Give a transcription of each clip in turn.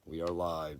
We are live.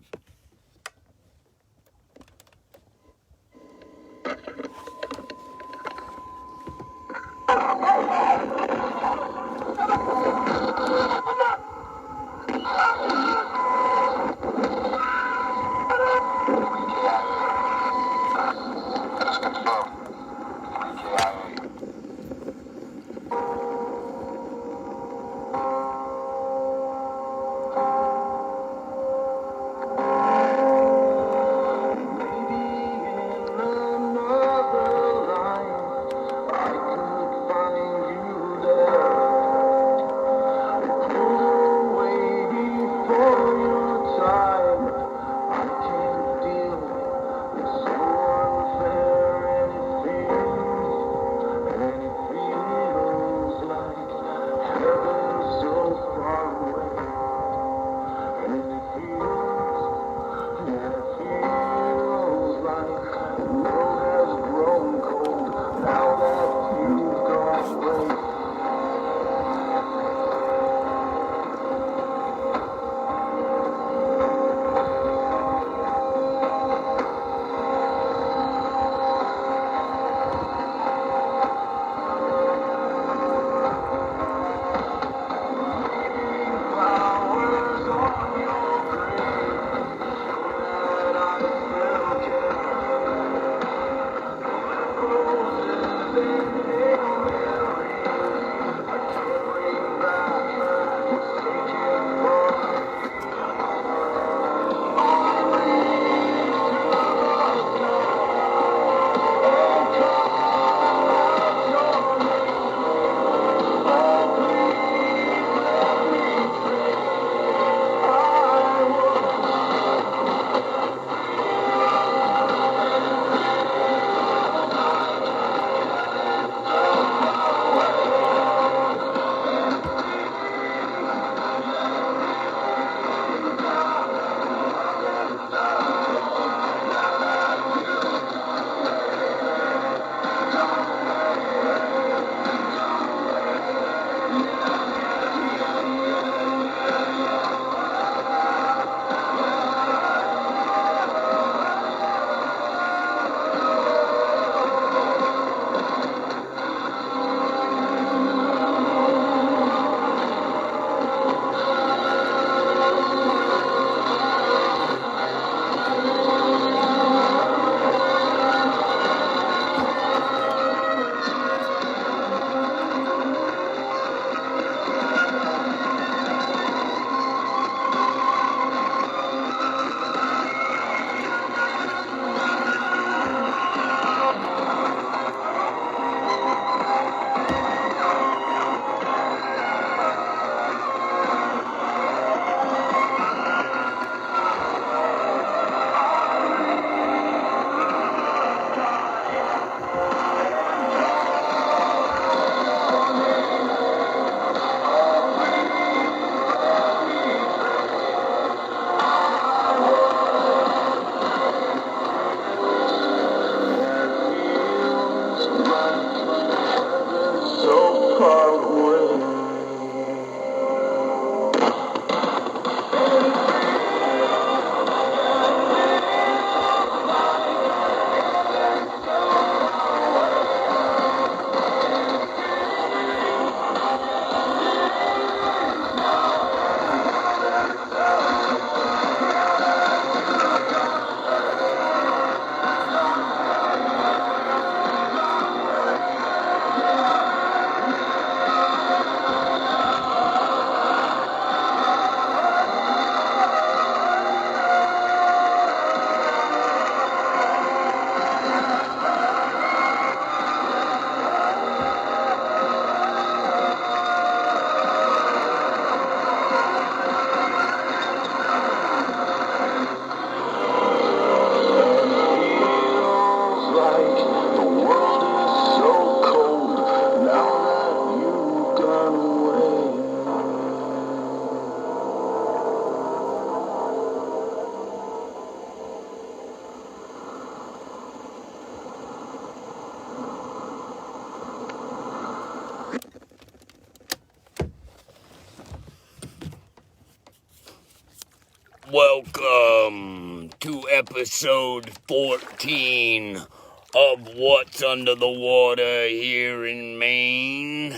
Welcome to episode 14 of What's Under the Water here in Maine.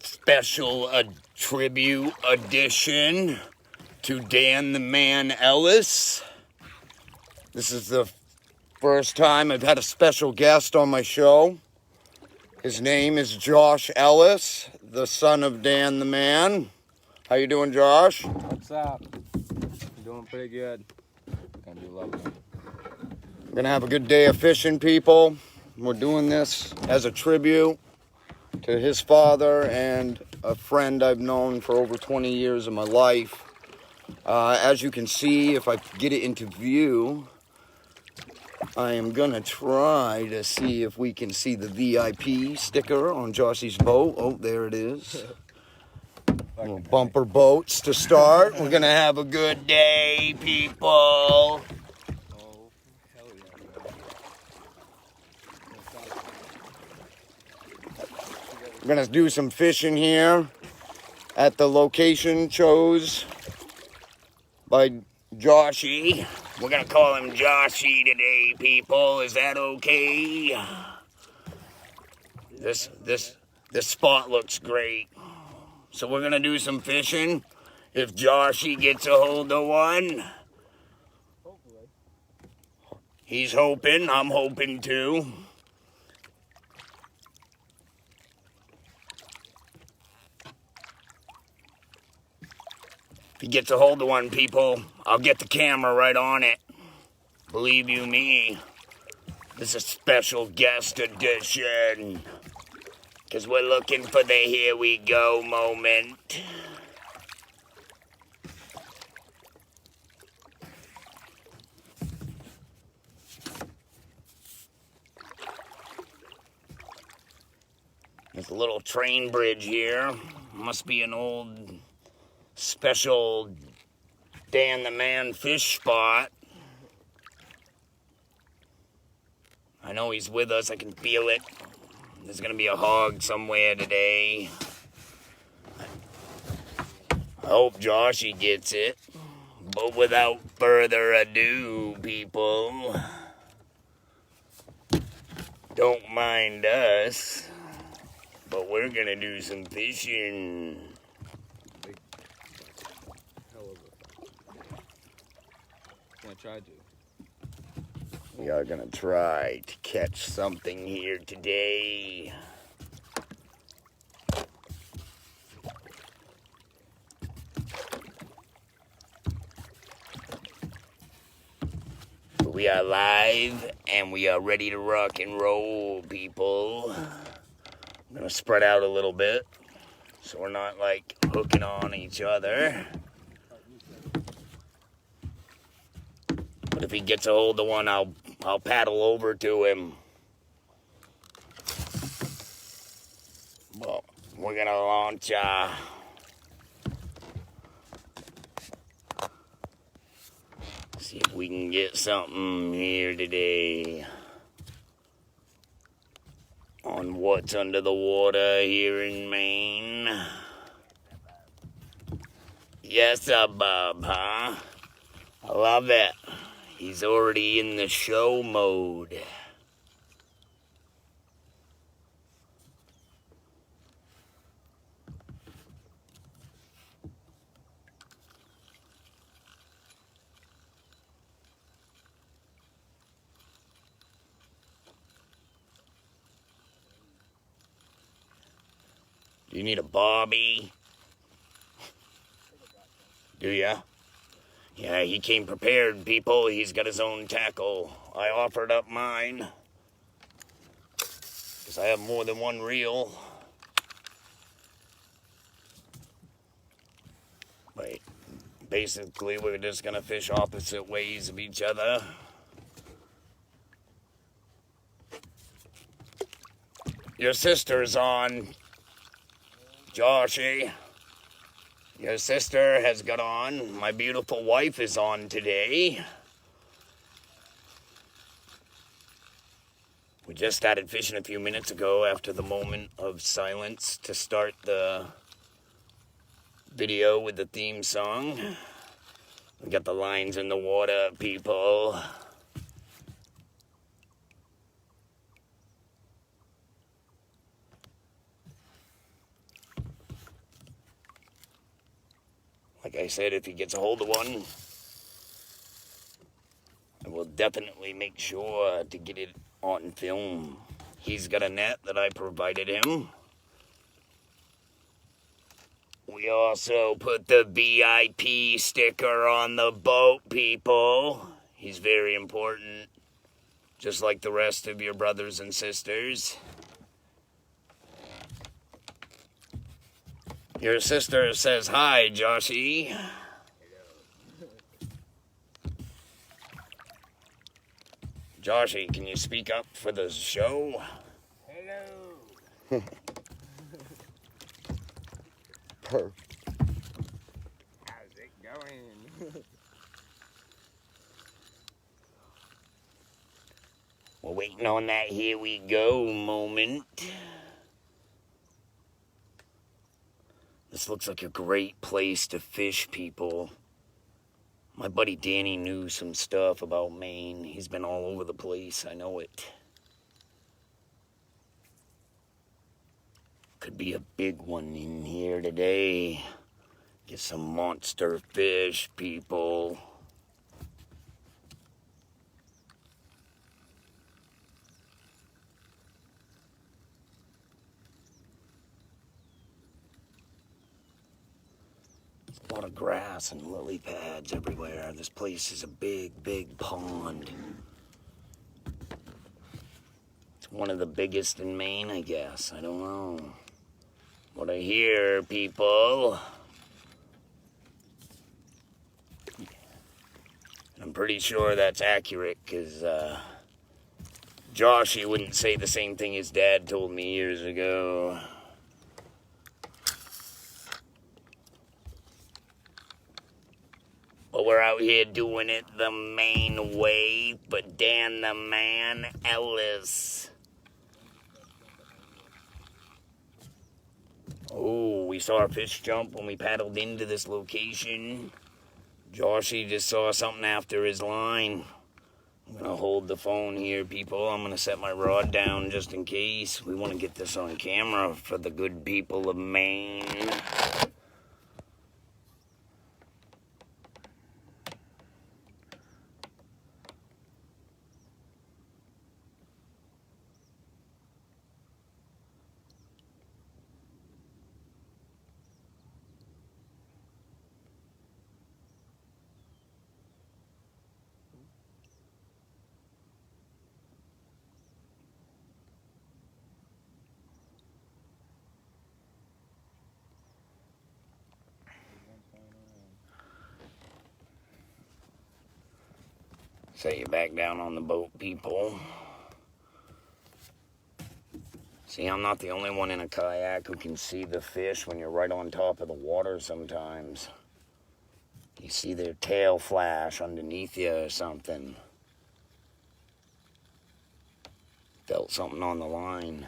Special tribute edition to Dan the Man Ellis. This is the first time I've had a special guest on my show. His name is Josh Ellis, the son of Dan the Man. How you doing, Josh? What's up? I'm doing pretty good. Gonna do lovely. We're gonna have a good day of fishing, people. We're doing this as a tribute to his father and a friend I've known for over 20 years of my life. As you can see, if I get it into view, I am gonna try to see if we can see the VIP sticker on Josh's boat. Oh, there it is. Little bumper boats to start. We're gonna have a good day, people. Oh, hell yeah. We're gonna do some fishing here at the location chose by Joshy. We're gonna call him Joshy today, people. Is that okay? This spot looks great. So we're gonna do some fishing. If Joshy gets a hold of one. Hopefully. He's hoping, I'm hoping too. If he gets a hold of one, people, I'll get the camera right on it. Believe you me. This is a special guest edition. Because we're looking for the here we go moment. There's a little train bridge here. Must be an old special Dan the Man fish spot. I know he's with us. I can feel it. There's gonna be a hog somewhere today. I hope Joshy gets it. But without further ado, people, don't mind us. But we're gonna do some fishing. Hell of a. Gonna try to. We are gonna try to catch something here today. We are live and we are ready to rock and roll, people. I'm gonna spread out a little bit so we're not like hooking on each other. But if he gets a hold of one, I'll paddle over to him. Well, we're gonna launch see if we can get something here today on What's Under the Water here in Maine. Yes, Bub, huh? I love it. He's already in the show mode. Do you need a bobby? Do ya? Yeah, he came prepared, people. He's got his own tackle. I offered up mine, because I have more than one reel. Wait, basically we're just gonna fish opposite ways of each other. Your sister's on, Joshy. Your sister has got on. My beautiful wife is on today. We just started fishing a few minutes ago after the moment of silence to start the video with the theme song. We got the lines in the water, people. Like I said, if he gets a hold of one, I will definitely make sure to get it on film. He's got a net that I provided him. We also put the VIP sticker on the boat, people. He's very important, just like the rest of your brothers and sisters. Your sister says hi, Joshy. Joshy, can you speak up for the show? Hello. Perfect. How's it going? We're waiting on that here we go moment. This looks like a great place to fish, people. My buddy Danny knew some stuff about Maine. He's been all over the place, I know it. Could be a big one in here today. Get some monster fish, people. There's a lot of grass and lily pads everywhere. This place is a big, big pond. It's one of the biggest in Maine, I guess. I don't know. What I hear, people. I'm pretty sure that's accurate, because Joshy wouldn't say the same thing his dad told me years ago. But we're out here doing it the Maine way, but Dan the man, Ellis. Oh, we saw a fish jump when we paddled into this location. Joshy just saw something after his line. I'm gonna hold the phone here, people. I'm gonna set my rod down just in case. We want to get this on camera for the good people of Maine. Set you back down on the boat, people. See, I'm not the only one in a kayak who can see the fish when you're right on top of the water sometimes. You see their tail flash underneath you or something. Felt something on the line.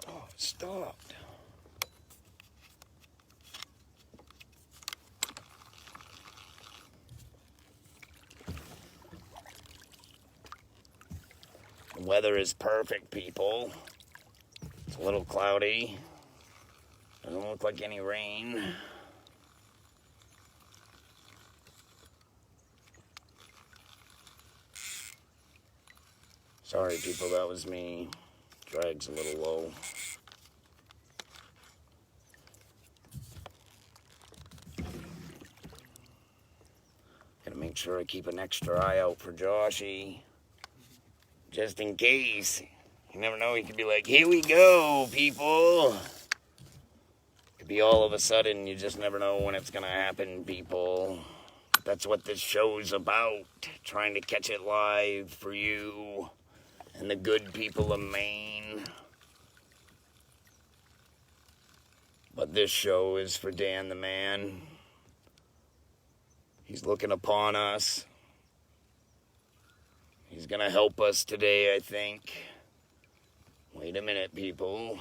Oh, it stopped. The weather is perfect, people. It's a little cloudy. Doesn't look like any rain. Sorry, people, that was me. Drag's a little low. Gotta make sure I keep an extra eye out for Joshy. Just in case. You never know, he could be like, here we go, people. Could be all of a sudden, you just never know when it's gonna happen, people. That's what this show's about. Trying to catch it live for you and the good people of Maine. But this show is for Dan the man. He's looking upon us. He's gonna help us today, I think. Wait a minute, people.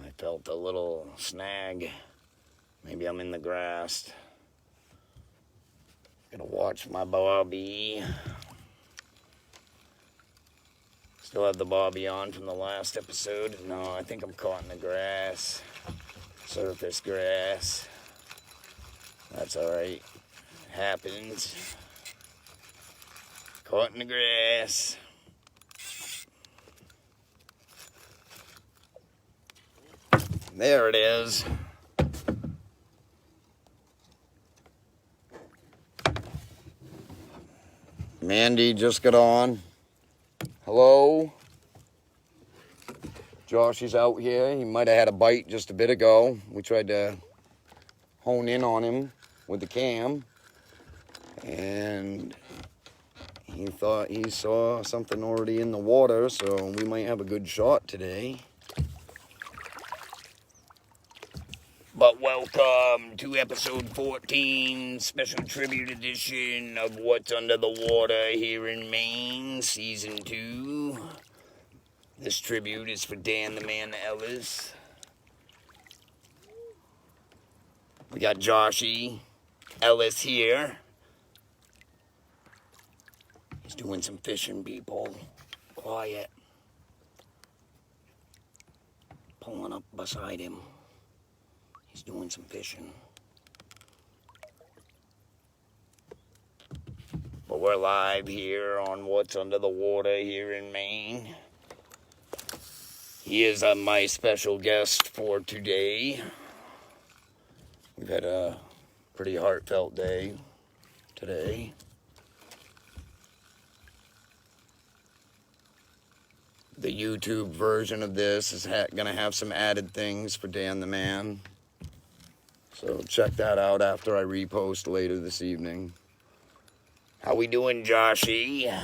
I felt a little snag. Maybe I'm in the grass. Gotta watch my bobby. Still have the bobby on from the last episode. No, I think I'm caught in the grass. Surface grass. That's alright. Happens. Caught in the grass. There it is. Mandy just got on. Hello? Josh is out here. He might have had a bite just a bit ago. We tried to hone in on him with the cam. And he thought he saw something already in the water, so we might have a good shot today. But welcome to episode 14, special tribute edition of What's Under the Water here in Maine, season 2. This tribute is for Dan the man Ellis. We got Joshy, Ellis here. He's doing some fishing, people. Quiet. Pulling up beside him. He's doing some fishing. But we're live here on What's Under the Water here in Maine. He is my special guest for today. We've had a pretty heartfelt day today. The YouTube version of this is gonna have some added things for Dan the man. So check that out after I repost later this evening. How we doing, Joshy?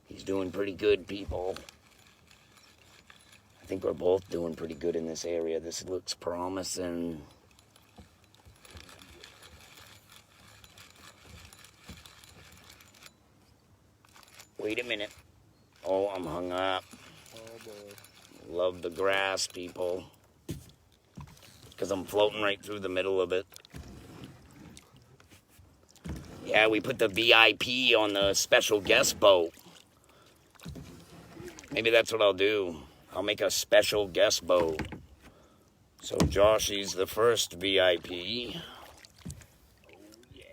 He's doing pretty good, people. I think we're both doing pretty good in this area. This looks promising. Wait a minute. Oh, I'm hung up. Oh boy. Love the grass, people. Because I'm floating right through the middle of it. Yeah, we put the VIP on the special guest boat. Maybe that's what I'll do. I'll make a special guest boat. So Joshy's the first VIP. Oh, yeah.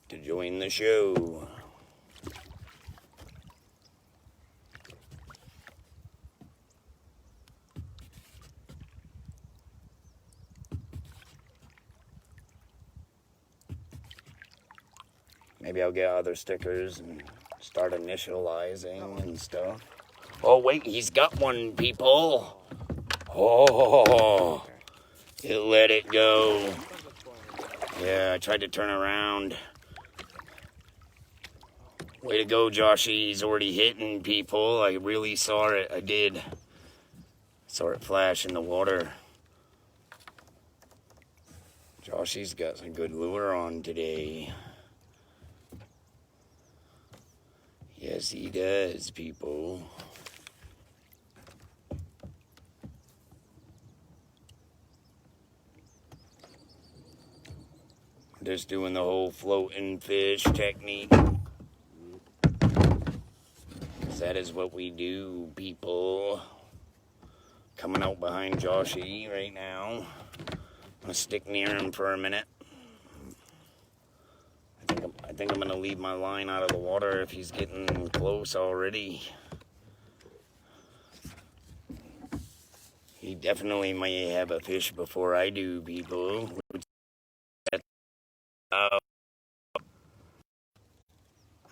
To join the show. Maybe I'll get other stickers and start initializing and stuff. Oh, wait, he's got one, people. Oh, it let it go. Yeah, I tried to turn around. Way to go, Joshy. He's already hitting people. I really saw it. I did. Saw it flash in the water. Joshy's got some good lure on today. Yes, he does, people. Just doing the whole floating fish technique. That is what we do, people. Coming out behind Joshy right now. I'm gonna stick near him for a minute. I think I'm gonna leave my line out of the water if he's getting close already. He definitely may have a fish before I do, people.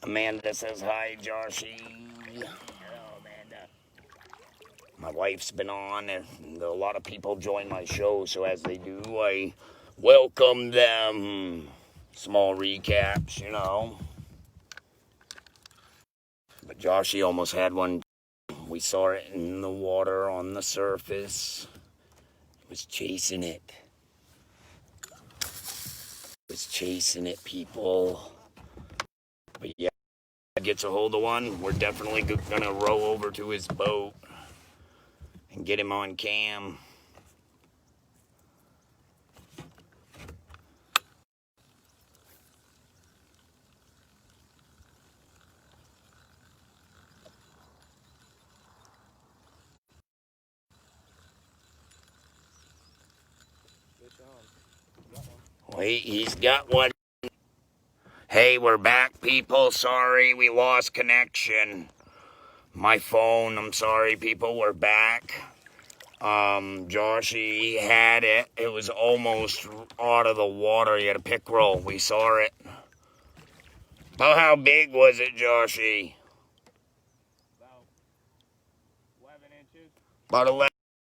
Amanda says hi, Joshy. Hello, Amanda. My wife's been on, and a lot of people join my show, so as they do, I welcome them. Small recaps, you know. But Joshy almost had one. We saw it in the water on the surface. It was chasing it. It was chasing it, people. But yeah, if it gets a hold of one, we're definitely gonna row over to his boat and get him on cam. Wait, he's got one. Hey, we're back, people. Sorry, we lost connection. My phone, I'm sorry, people, we're back. Joshy had it. It was almost out of the water. He had a pickerel. We saw it. About how big was it, Joshy? About 11 inches. About 11.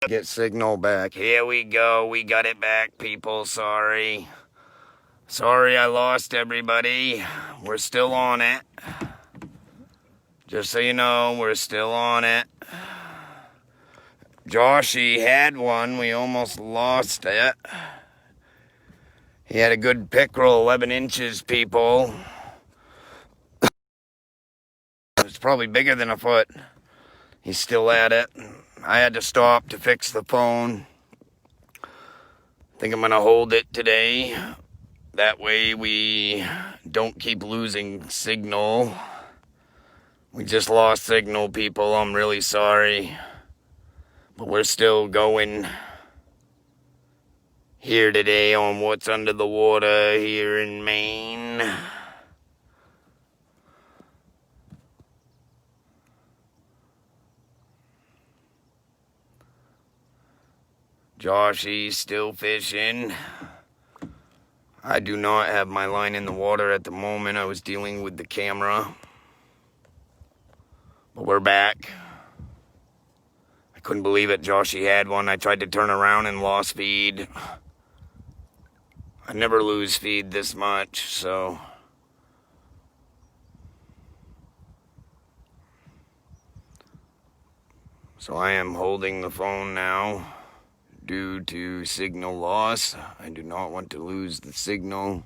Get signal back. Here we go. We got it back, people. Sorry. Sorry I lost everybody. We're still on it. Just so you know, we're still on it. Joshy had one. We almost lost it. He had a good pickerel, 11 inches, people. It's probably bigger than a foot. He's still at it. I had to stop to fix the phone. Think I'm going to hold it today. That way we don't keep losing signal. We just lost signal, people. I'm really sorry. But we're still going here today on what's under the water here in Maine. Joshy's still fishing. I do not have my line in the water at the moment. I was dealing with the camera. But we're back. I couldn't believe it. Joshy had one. I tried to turn around and lost feed. I never lose feed this much, so. So I am holding the phone now due to signal loss. I do not want to lose the signal.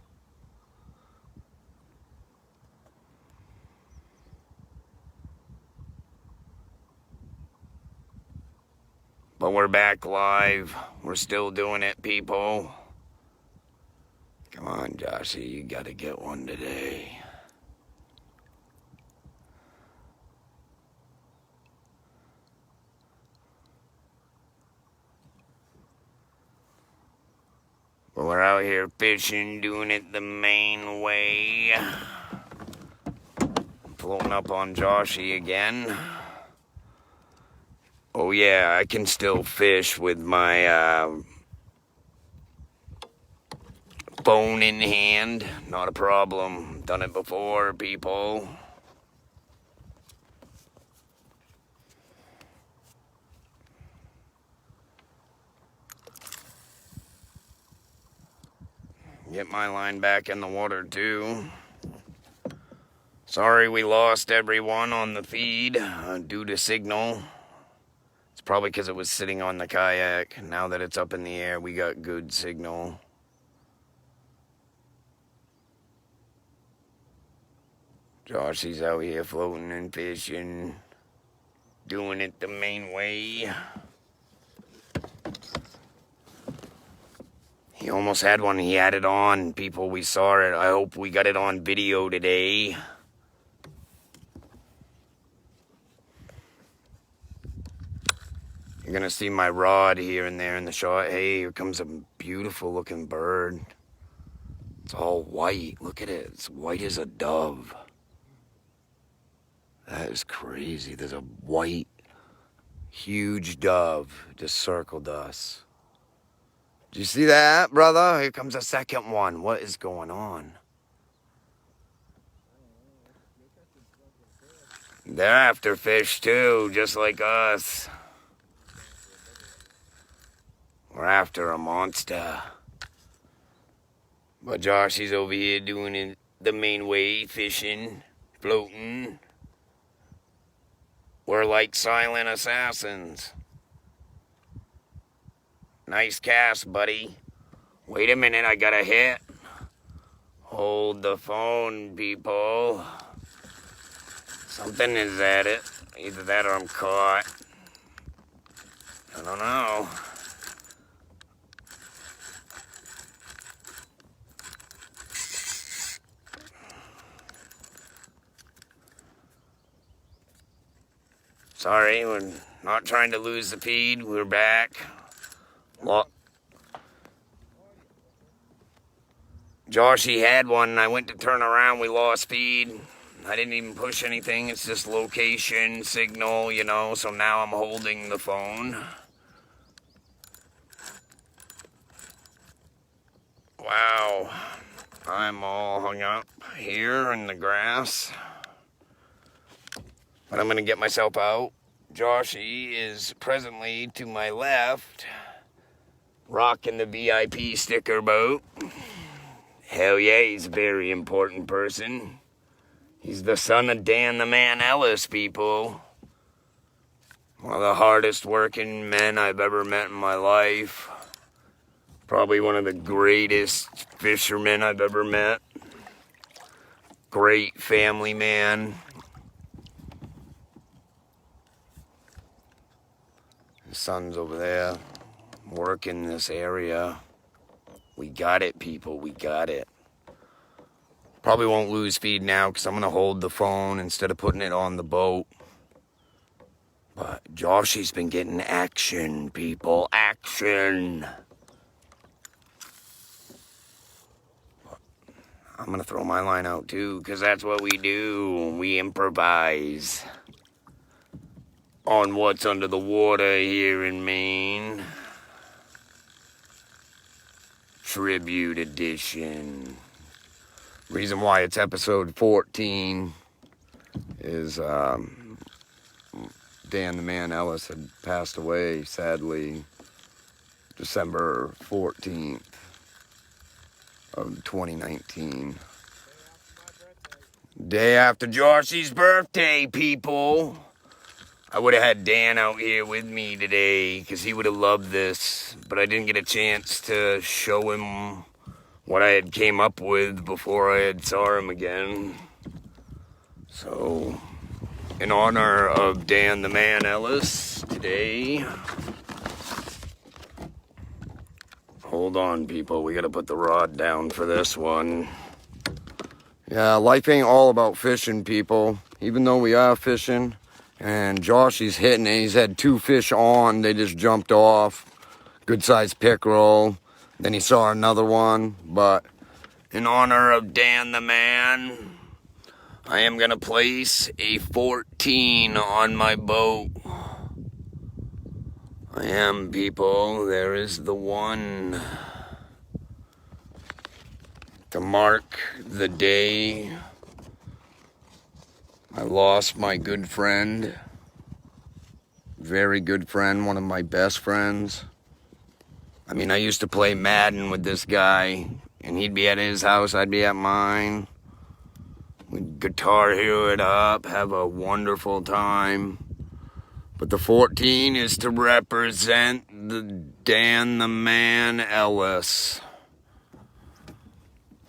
But we're back live. We're still doing it, people. Come on, Joshy, you gotta get one today. But we're out here fishing, doing it the Maine way. Floating up on Joshy again. Oh yeah, I can still fish with my phone in hand. Not a problem. Done it before, people. Get my line back in the water too. Sorry we lost everyone on the feed due to signal. It's probably because it was sitting on the kayak. Now that it's up in the air, we got good signal. Joshy's out here floating and fishing. Doing it the Maine way. He almost had one. He had it on, people. We saw it. I hope we got it on video today. You're going to see my rod here and there in the shot. Hey, here comes a beautiful looking bird. It's all white. Look at it. It's white as a dove. That is crazy. There's a white, huge dove just circled us. Did you see that, brother? Here comes a second one. What is going on? They're after fish too, just like us. We're after a monster. But Joshy's over here doing it the Maine way, fishing, floating. We're like silent assassins. Nice cast, buddy. Wait a minute, I got a hit. Hold the phone, people. Something is at it. Either that or I'm caught. I don't know. Sorry, we're not trying to lose the feed. We're back. Josh, he had one, and I went to turn around. We lost feed. I didn't even push anything. It's just location, signal, you know. So now I'm holding the phone. Wow. I'm all hung up here in the grass. But I'm going to get myself out. Joshy is presently to my left, rocking the VIP sticker boat. Hell yeah, he's a very important person. He's the son of Dan the Man Ellis, people. One of the hardest working men I've ever met in my life. Probably one of the greatest fishermen I've ever met. Great family man. His son's over there working this area. We got it, people. We got it. Probably won't lose feed now because I'm going to hold the phone instead of putting it on the boat. But Joshy's been getting action, people. Action. I'm going to throw my line out too because that's what we do. We improvise on what's under the water here in Maine. Tribute edition. Reason why it's episode 14 is Dan the Man Ellis had passed away, sadly, December 14th of 2019. Day after Joshy's birthday, people. I would have had Dan out here with me today because he would have loved this, but I didn't get a chance to show him what I had came up with before I had saw him again. So, in honor of Dan the Man Ellis today, hold on, people, we gotta put the rod down for this one. Yeah, life ain't all about fishing, people. Even though we are fishing, and Josh, he's hitting it. He's had 2 fish on. They just jumped off. Good-sized pickerel. Then he saw another one. But in honor of Dan the Man, I am going to place a 14 on my boat. I am, people. There is the one. To mark the day I lost my good friend, very good friend, one of my best friends. I mean, I used to play Madden with this guy, and he'd be at his house, I'd be at mine. We'd guitar hero it up, have a wonderful time. But the 14 is to represent the Dan the Man Ellis.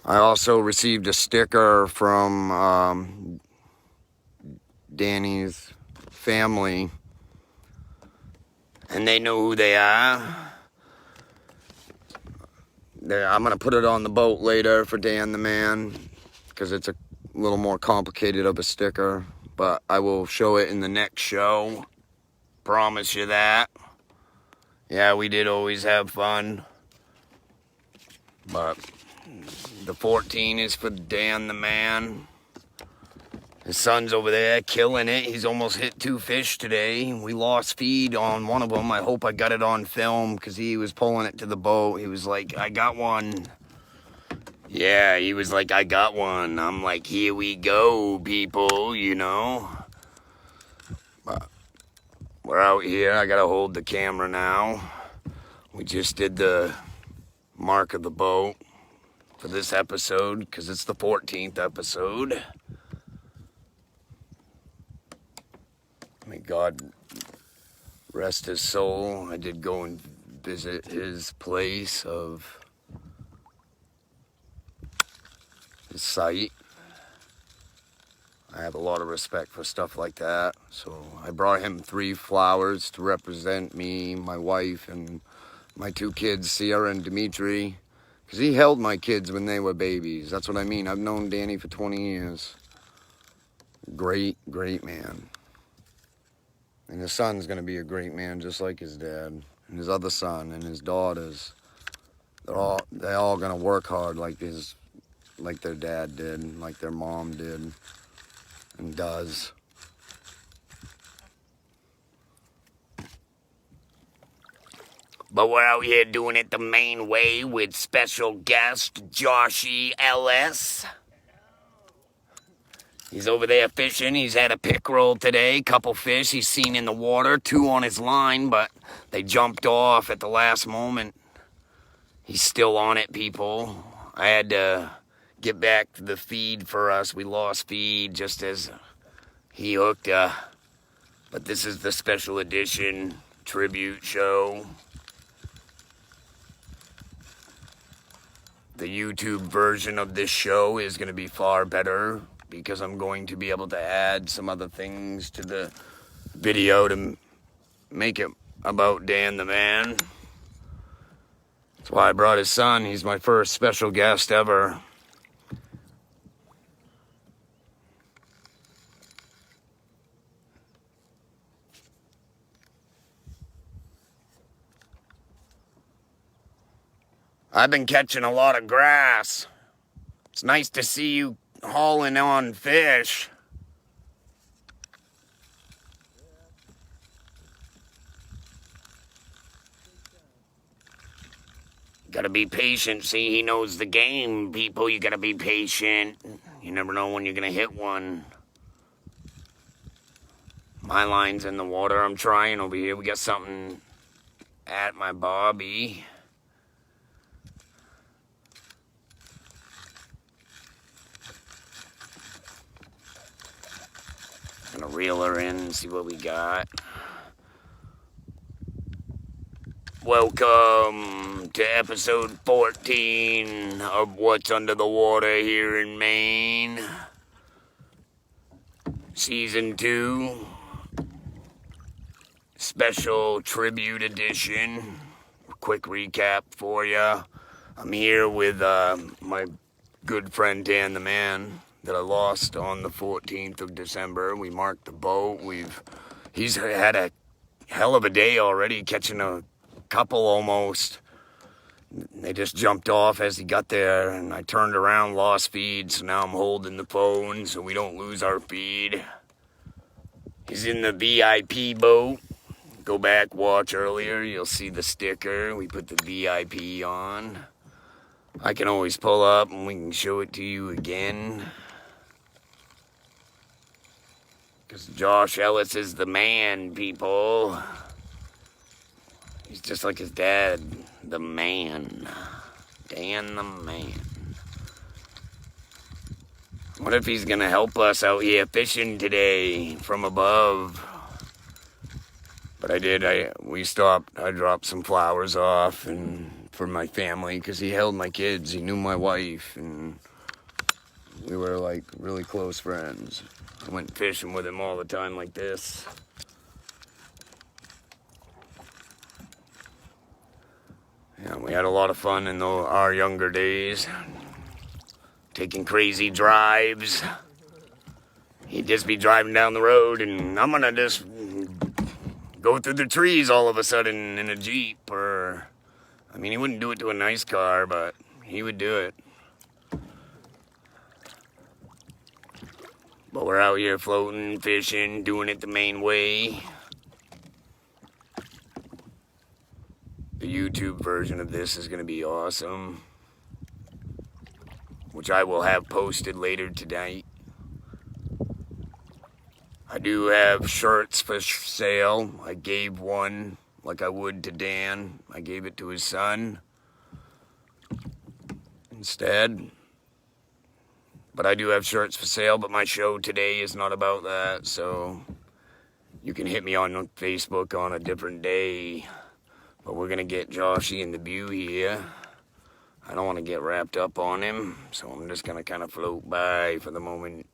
I also received a sticker from Danny's family, and they know who they are. I'm going to put it on the boat later for Dan the Man because it's a little more complicated of a sticker, but I will show it in the next show. Promise you that. Yeah, we did always have fun, but the 14 is for Dan the Man. His son's over there killing it. He's almost hit 2 fish today. We lost feed on one of them. I hope I got it on film because he was pulling it to the boat. He was like, I got one. Yeah, he was like, I got one. I'm like, here we go, people, you know. But we're out here. I got to hold the camera now. We just did the mark of the boat for this episode because it's the 14th episode. May God rest his soul. I did go and visit his place of his site. I have a lot of respect for stuff like that. So I brought him 3 flowers to represent me, my wife, and my 2 kids, Sierra and Dimitri. Because he held my kids when they were babies. That's what I mean. I've known Danny for 20 years. Great, great man. And his son's going to be a great man just like his dad. And his other son and his daughters. They're all going to work hard like their dad did, like their mom did and does. But we're out here doing it the Maine way with special guest Joshy Ellis. He's over there fishing. He's had a pickerel today, couple fish he's seen in the water, 2 on his line, but they jumped off at the last moment. He's still on it, people. I had to get back to the feed for us. We lost feed just as he hooked. But this is the special edition tribute show. The YouTube version of this show is going to be far better because I'm going to be able to add some other things to the video to make it about Dan the man. That's why I brought his son. He's my first special guest ever. I've been catching a lot of grass. It's nice to see you hauling on fish. Gotta be patient. See, he knows the game, people. You gotta be patient. You never know when you're gonna hit one. My line's in the water. I'm trying over here. We got something at my bobby. Gonna reel her in and see what we got. Welcome to episode 14 of What's Under the Water here in Maine. Season 2. Special tribute edition. Quick recap for you. I'm here with my good friend Dan the man that I lost on the 14th of December. We marked the boat. He's had a hell of a day already, catching a couple almost. They just jumped off as he got there, and I turned around, lost feed, so now I'm holding the phone so we don't lose our feed. He's in the VIP boat. Go back, watch earlier, you'll see the sticker. We put the VIP on. I can always pull up and we can show it to you again. Because Josh Ellis is the man, people. He's just like his dad, the man. Dan the man. What if he's going to help us out here fishing today from above? But we stopped. I dropped some flowers off and for my family because he held my kids. He knew my wife and we were like really close friends. I went fishing with him all the time like this. Yeah, we had a lot of fun in our younger days. Taking crazy drives. He'd just be driving down the road and I'm gonna just go through the trees all of a sudden in a Jeep or... I mean, he wouldn't do it to a nice car, but he would do it. But we're out here floating, fishing, doing it the Maine way. The YouTube version of this is going to be awesome. Which I will have posted later tonight. I do have shirts for sale. I gave one like I would to Dan. I gave it to his son instead. But I do have shirts for sale, but my show today is not about that, so You can hit me on Facebook on a different day. But we're going to get Joshy in the view here. I don't want to get wrapped up on him, so I'm just going to kind of float by for the moment.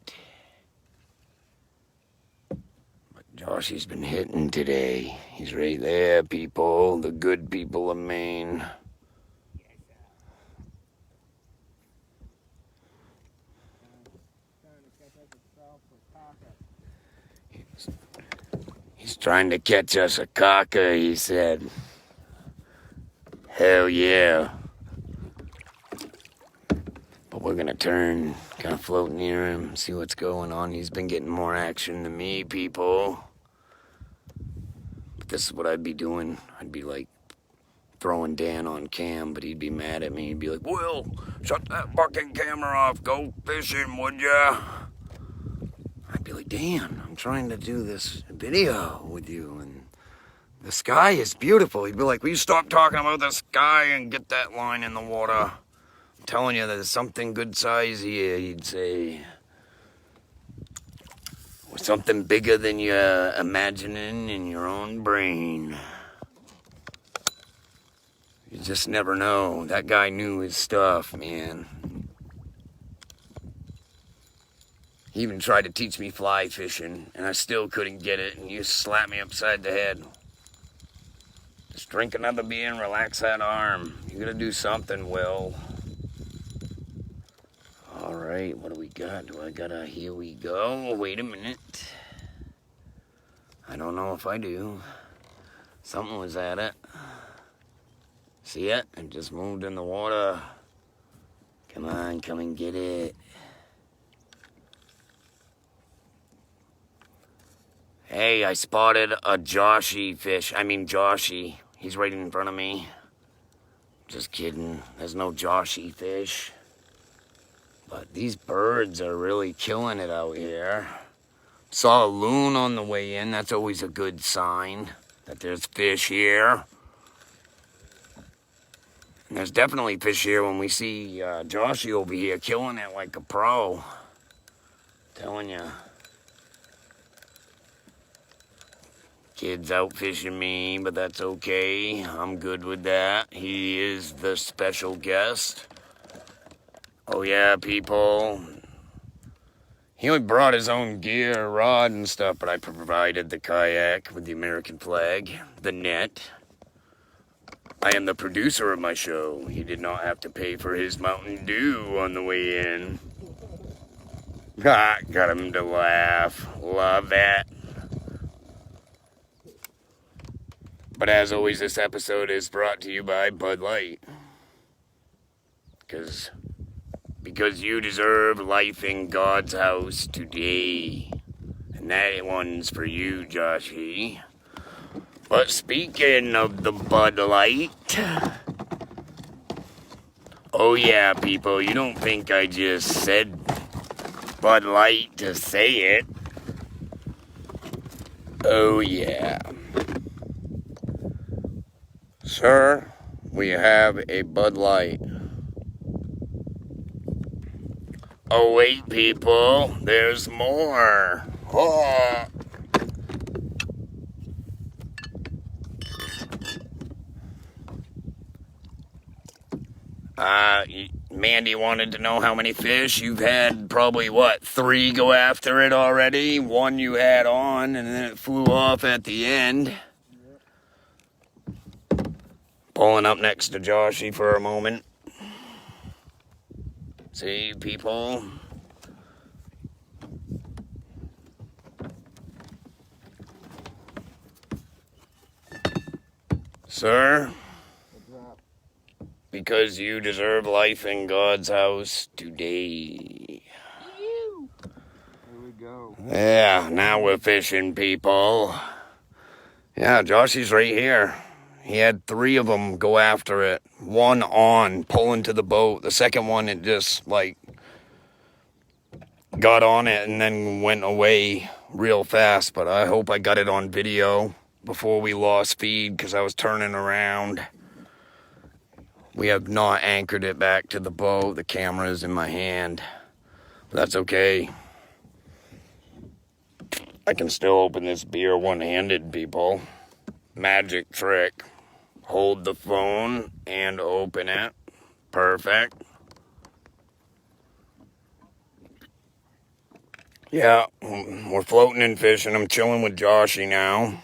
But Joshy's been hitting today. He's right there, people. The good people of Maine. He's trying to catch us a cocker, he said. Hell yeah. But we're gonna turn, kind of float near him, see what's going on. He's been getting more action than me, people. But this is what I'd be doing. I'd be like throwing Dan on cam, but he'd be mad at me. He'd be like, Will, shut that fucking camera off. Go fishing, would ya? I'd be like, Dan, I'm trying to do this video with you, and the sky is beautiful. He'd be like, will you stop talking about the sky and get that line in the water? I'm telling you, there's something good size here, he'd say. Or something bigger than you're imagining in your own brain. You just never know. That guy knew his stuff, man. He even tried to teach me fly fishing, and I still couldn't get it, and you slapped me upside the head. Just drink another beer and relax that arm. You gotta do something, Will. Alright, what do we got? Here we go. Wait a minute. I don't know if I do. Something was at it. See it? It just moved in the water. Come on, come and get it. Hey, I spotted a Joshy fish. Joshy. He's right in front of me. Just kidding. There's no Joshy fish. But these birds are really killing it out here. Saw a loon on the way in. That's always a good sign that there's fish here. And there's definitely fish here when we see Joshy over here killing it like a pro. Telling you. Kid's out fishing me, but that's okay. I'm good with that. He is the special guest. Oh yeah, people. He only brought his own gear, rod and stuff, but I provided the kayak with the American flag, the net. I am the producer of my show. He did not have to pay for his Mountain Dew on the way in. Got him to laugh. Love that. But as always, this episode is brought to you by Bud Light. Because you deserve life in God's house today. And that one's for you, Joshy. But speaking of the Bud Light... Oh yeah, people, you don't think I just said Bud Light to say it. Oh yeah. Sir, we have a Bud Light. Oh wait, people, there's more. Oh. Mandy wanted to know how many fish. You've had probably, 3 go after it already? 1 you had on, and then it flew off at the end. Pulling up next to Joshy for a moment. See, people. Sir, because you deserve life in God's house today. Here we go. Yeah, now we're fishing, people. Yeah, Joshy's right here. He had 3 of them go after it. 1 on, pulling to the boat. The second one, it just, got on it and then went away real fast. But I hope I got it on video before we lost feed because I was turning around. We have not anchored it back to the boat. The camera is in my hand. But that's okay. I can still open this beer one-handed, people. Magic trick. Hold the phone and open it. Perfect. Yeah, we're floating and fishing. I'm chilling with Joshy now.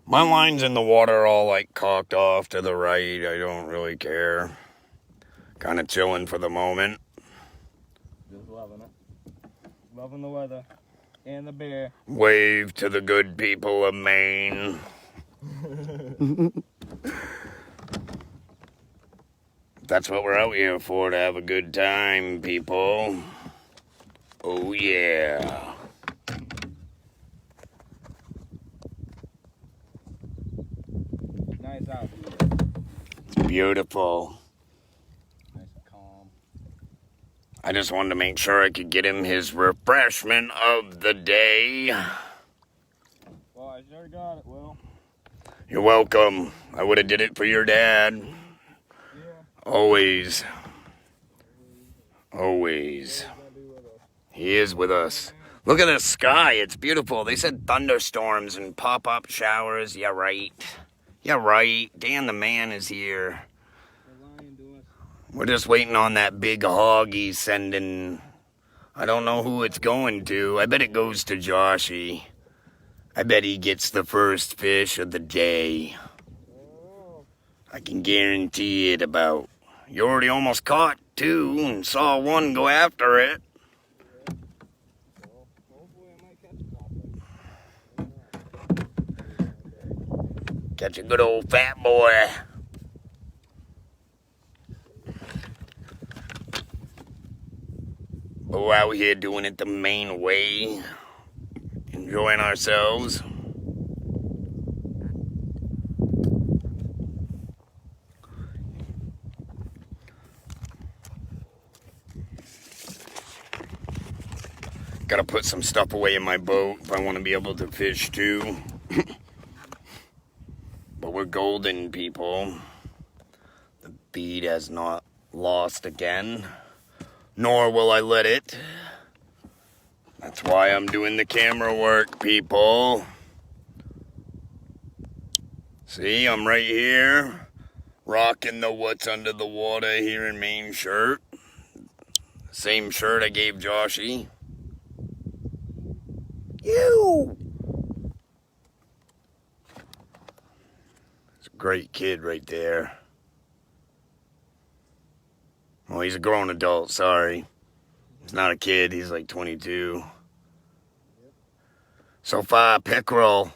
My line's in the water all like cocked off to the right. I don't really care. Kind of chilling for the moment. Just loving it. Loving the weather. And the beer. Wave to the good people of Maine. That's what we're out here for, to have a good time, people. Oh, yeah. Nice out here. It's beautiful. Nice and calm. I just wanted to make sure I could get him his refreshment of the day. Well, I sure got it, Will. You're welcome. I would have did it for your dad. Yeah. Always. Always. He is with us. Look at the sky. It's beautiful. They said thunderstorms and pop-up showers. Yeah, right. Yeah, right. Dan the man is here. We're just waiting on that big hog he's sending. I don't know who it's going to. I bet it goes to Joshy. I bet he gets the first fish of the day. I can guarantee it about. You already almost caught two and saw one go after it. Catch a good old fat boy. But we're out here doing it the Maine way. Enjoying ourselves. Gotta put some stuff away in my boat if I want to be able to fish too. But we're golden, people. The bead has not lost again. Nor will I let it. That's why I'm doing the camera work, people. See, I'm right here. Rocking the what's under the water here in Maine shirt. Same shirt I gave Joshy. You! It's a great kid right there. Well, he's a grown adult, sorry. He's not a kid, he's like 22. So far, pickerel.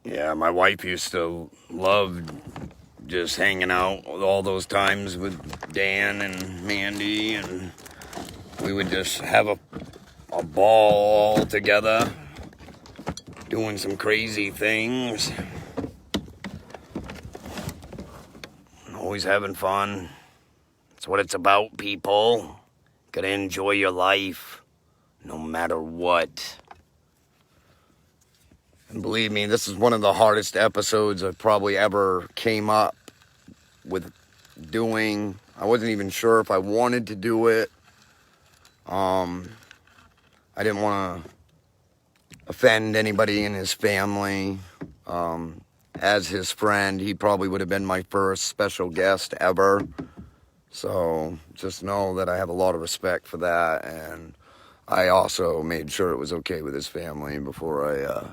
Yeah, my wife used to love just hanging out all those times with Dan and Mandy, and we would just have a ball all together, doing some crazy things. Always having fun. That's what it's about, people. Gotta enjoy your life, no matter what. And believe me, this is one of the hardest episodes I've probably ever came up with doing. I wasn't even sure if I wanted to do it. I didn't want to offend anybody in his family. As his friend, he probably would have been my first special guest ever. So just know that I have a lot of respect for that. And I also made sure it was okay with his family before I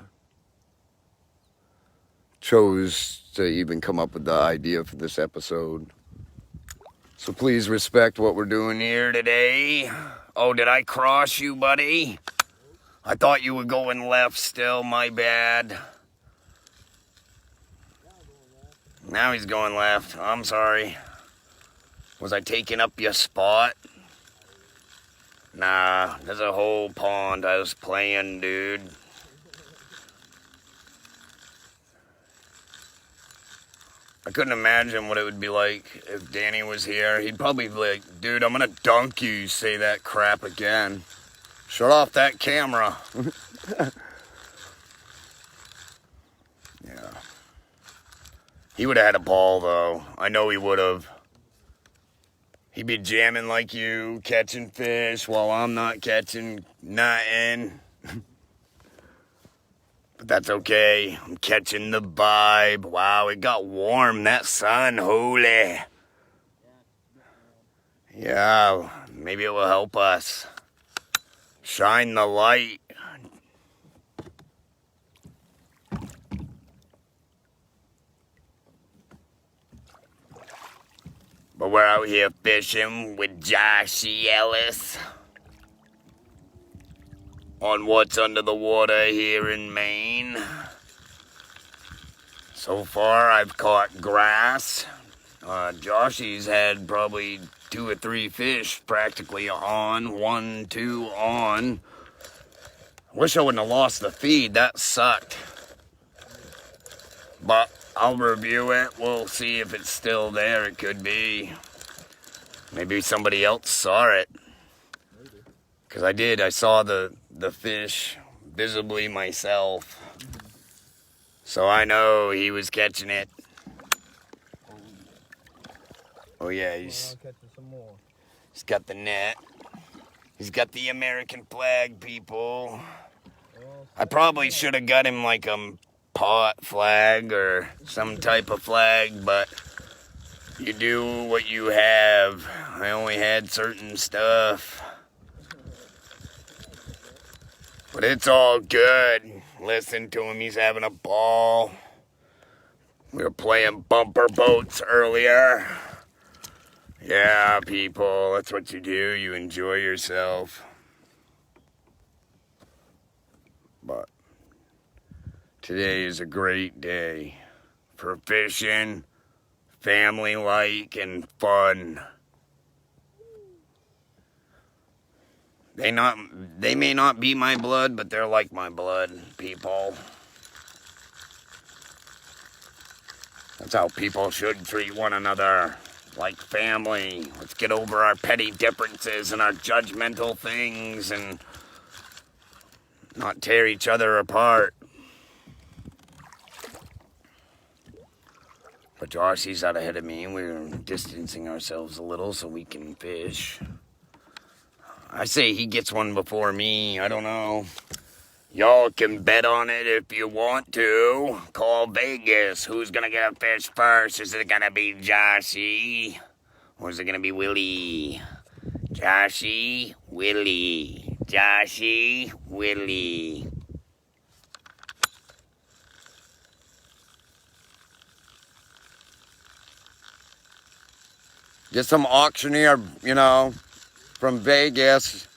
chose to even come up with the idea for this episode. So please respect what we're doing here today. Oh, did I cross you, buddy? I thought you were going left still, my bad. Now he's going left. I'm sorry. Was I taking up your spot? Nah, there's a whole pond. I was playing, dude. I couldn't imagine what it would be like if Danny was here. He'd probably be like, dude, I'm gonna dunk you, say that crap again. Shut off that camera. Yeah. He would have had a ball, though. I know he would have. He be jamming like you, catching fish while I'm not catching nothing. But that's okay. I'm catching the vibe. Wow, it got warm. That sun, holy. Yeah, maybe it will help us shine the light. But we're out here fishing with Joshy Ellis on what's under the water here in Maine. So far, I've caught grass. Joshy's had probably 2 or 3 fish practically on, 1, 2 on. Wish I wouldn't have lost the feed, that sucked. But I'll review it, we'll see if it's still there, it could be. Maybe somebody else saw it. Because I saw the fish visibly myself. So I know he was catching it. Oh yeah, he's got the net. He's got the American flag, people. I probably should have got him like a pot flag or some type of flag, but you do what you have. I only had certain stuff. But it's all good. Listen to him, he's having a ball. We were playing bumper boats earlier. Yeah, people, that's what you do. You enjoy yourself. But today is a great day for fishing, family-like, and fun. They may not be my blood, but they're like my blood, people. That's how people should treat one another, like family. Let's get over our petty differences and our judgmental things and not tear each other apart. But Joshy's out ahead of me. We're distancing ourselves a little so we can fish. I say he gets one before me. I don't know. Y'all can bet on it if you want to. Call Vegas. Who's going to get a fish first? Is it going to be Joshy? Or is it going to be Willie? Joshy, Willie. Joshy, Willie. Get some auctioneer, from Vegas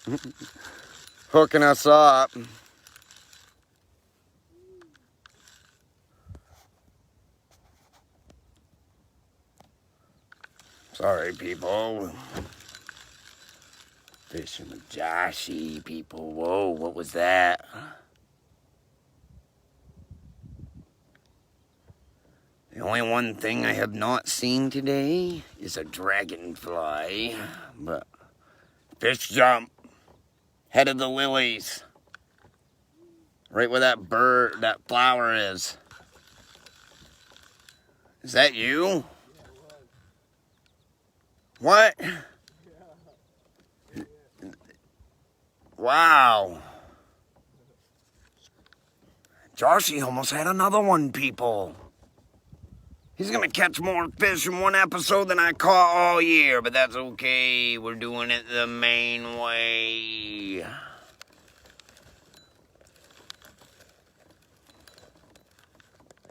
hooking us up. Sorry, people. Fishing with Joshy, people. Whoa, what was that? The only one thing I have not seen today is a dragonfly. But fish jump. Head of the lilies. Right where that flower is. Is that you? What? Wow. Joshy almost had another one, people. He's gonna catch more fish in one episode than I caught all year, but that's okay. We're doing it the Maine way.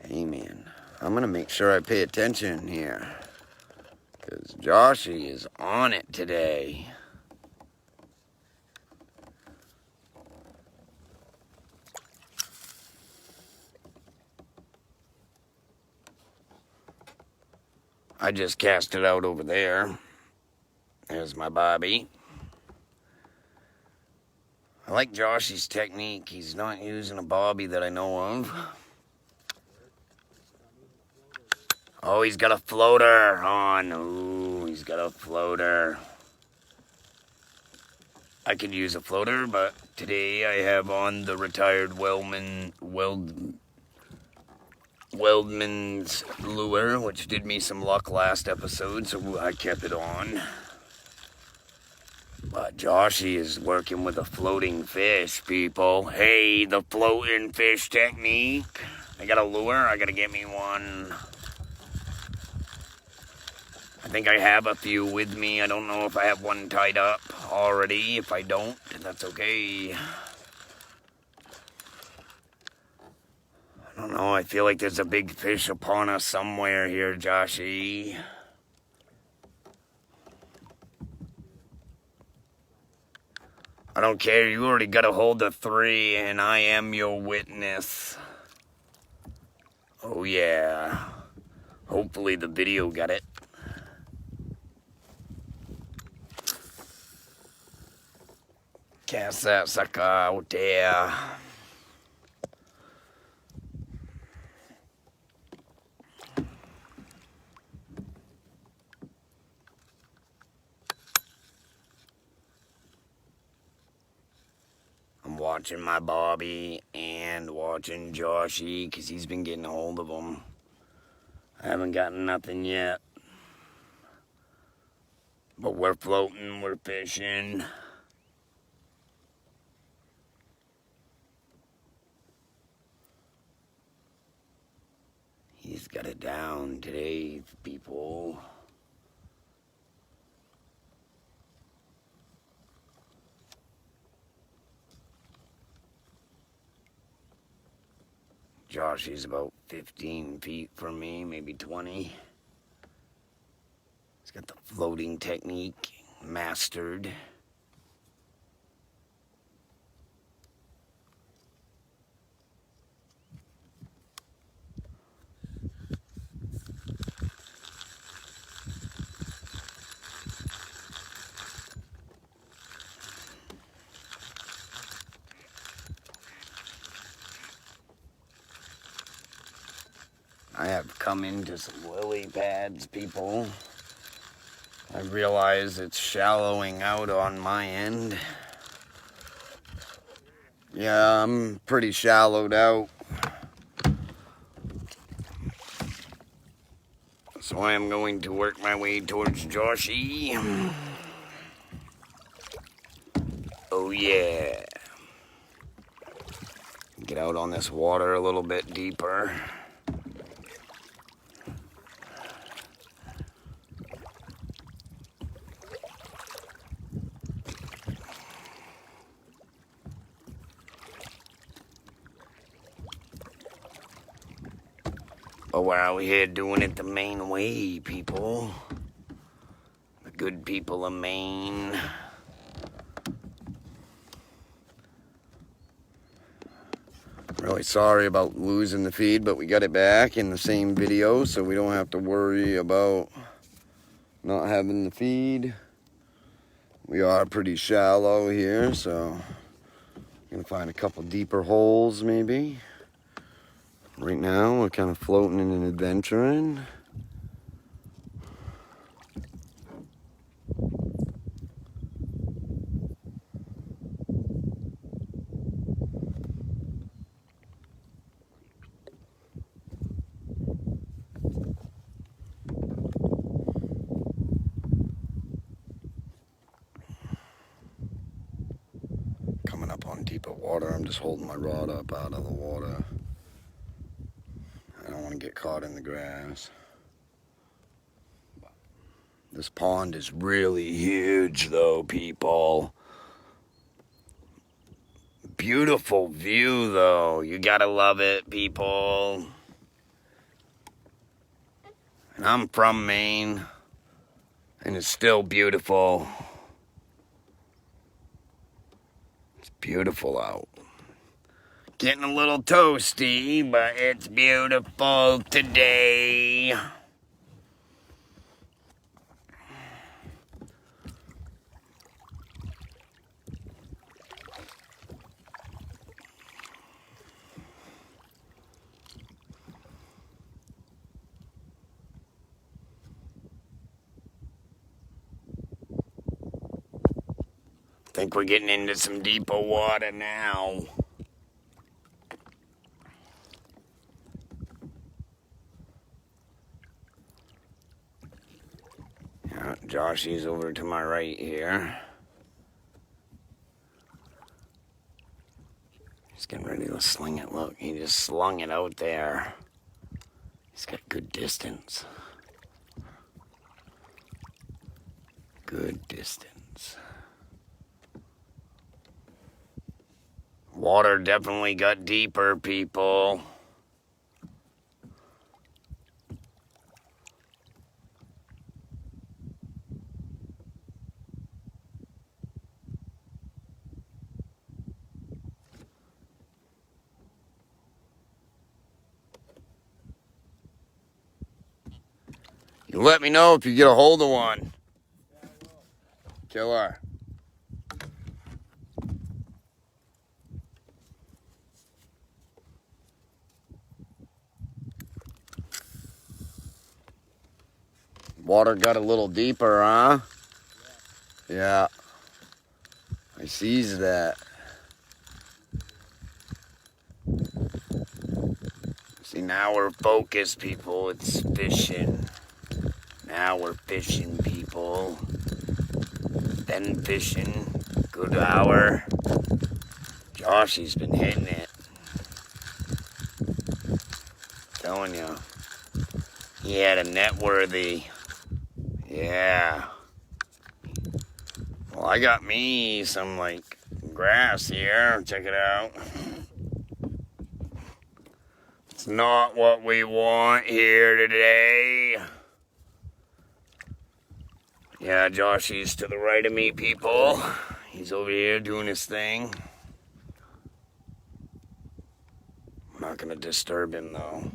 Hey, man. I'm gonna make sure I pay attention here. Because Joshy is on it today. I just cast it out over there. There's my bobby. I like Joshy's technique. He's not using a bobby that I know of. Oh, he's got a floater on. Ooh, he's got a floater. I could use a floater, but today I have on the retired Weldman's lure, which did me some luck last episode, so I kept it on. But Joshy is working with a floating fish, people. Hey, the floating fish technique. I got a lure. I gotta get me one. I think I have a few with me. I don't know if I have one tied up already. If I don't, that's okay. I don't know. I feel like there's a big fish upon us somewhere here, Joshy. I don't care. You already got a hold of 3, and I am your witness. Oh, yeah. Hopefully the video got it. Cast that sucker out there. I'm watching my Bobby and watching Joshy because he's been getting a hold of them. I haven't gotten nothing yet. But we're floating, we're fishing. He's got it down today, people. Joshy's about 15 feet from me, maybe 20. He's got the floating technique mastered. I have come into some lily pads, people. I realize it's shallowing out on my end. Yeah, I'm pretty shallowed out. So I am going to work my way towards Joshy. Oh yeah. Get out on this water a little bit deeper. But we're out here doing it the Maine way, people. The good people of Maine. Really sorry about losing the feed, but we got it back in the same video, so we don't have to worry about not having the feed. We are pretty shallow here, so I'm gonna find a couple deeper holes maybe. Right now, we're kind of floating and adventuring. Coming up on deeper water, I'm just holding my rod up out of the water. I don't want to get caught in the grass. This pond is really huge though, people. Beautiful view though. You gotta love it, people. And I'm from Maine, and it's still beautiful. It's beautiful out. Getting a little toasty, but it's beautiful today. I think we're getting into some deeper water now. Yeah, Joshy's over to my right here. He's getting ready to sling it. Look, he just slung it out there. He's got good distance. Good distance. Water definitely got deeper, people. You let me know if you get a hold of one. Killer. Water got a little deeper, huh? Yeah. I sees that. See, now we're focused, people. It's fishing. Now we're fishing, people. Been fishing. Good hour. Joshy's been hitting it. Telling you. He had a net worthy. Yeah. Well, I got me some, like, grass here. Check it out. It's not what we want here today. Yeah, Joshy's to the right of me, people. He's over here doing his thing. I'm not going to disturb him, though.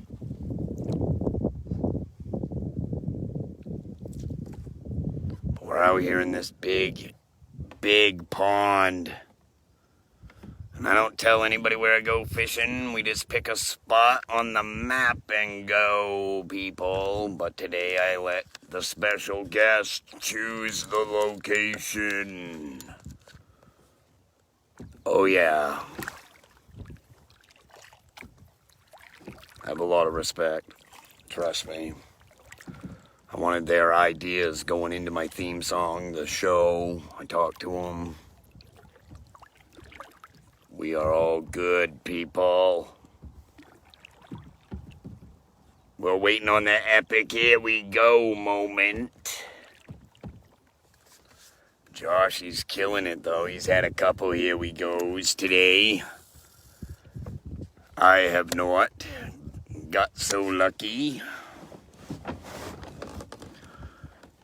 We're out here in this big pond. And I don't tell anybody where I go fishing. We just pick a spot on the map and go, people. But today I let the special guest choose the location. Oh, yeah. I have a lot of respect. Trust me. I wanted their ideas going into my theme song, the show. I talked to them. We are all good, people. We're waiting on that epic here we go moment. Josh, he's killing it, though. He's had a couple here we goes today. I have not got so lucky.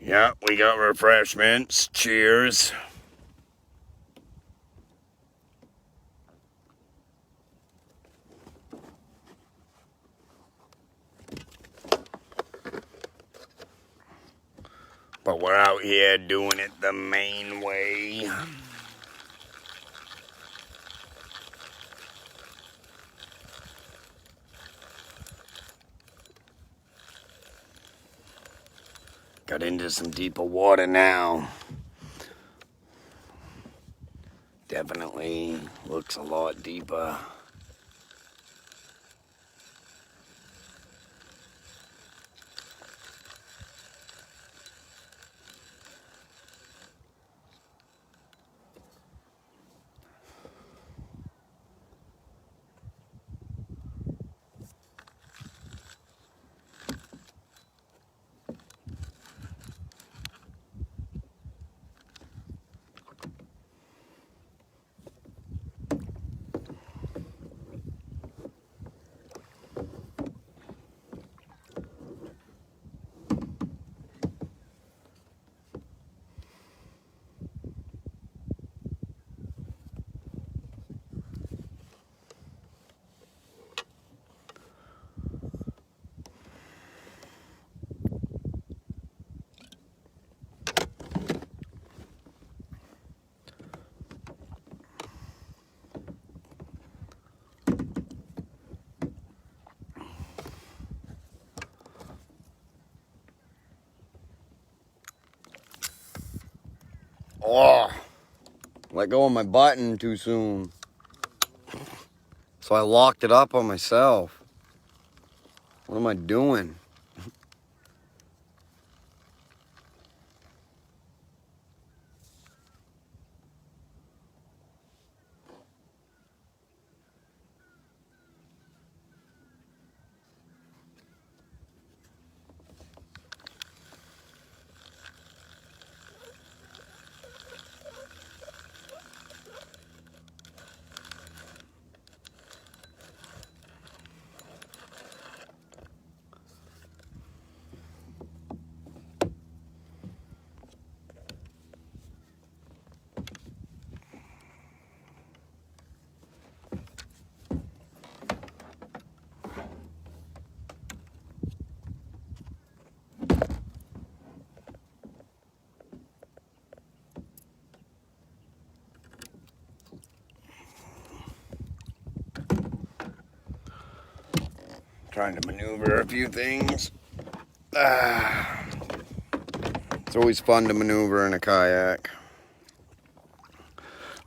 Yeah, we got refreshments. Cheers. But we're out here doing it the Maine way. Got into some deeper water now. Definitely looks a lot deeper. Oh, let go of my button too soon. So I locked it up on myself. What am I doing? trying to maneuver a few things. It's always fun to maneuver in a kayak.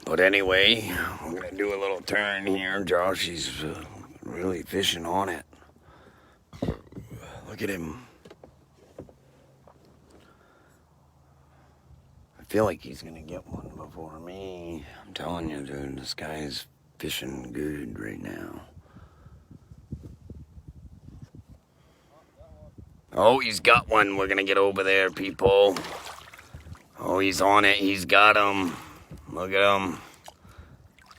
But anyway, we're going to do a little turn here. Josh, he's really fishing on it. Look at him. I feel like he's going to get one before me. I'm telling you, dude, this guy's fishing good right now. Oh, he's got one. We're going to get over there, people. Oh, he's on it. He's got him. Look at him.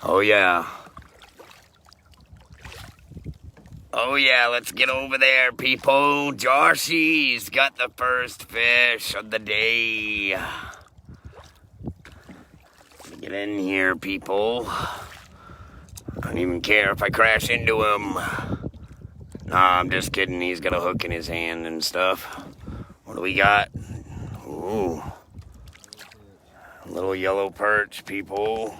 Oh, yeah. Oh, yeah. Let's get over there, people. Joshy's got the first fish of the day. Get in here, people. I don't even care if I crash into him. Nah, I'm just kidding. He's got a hook in his hand and stuff. What do we got? Ooh. A little yellow perch, people.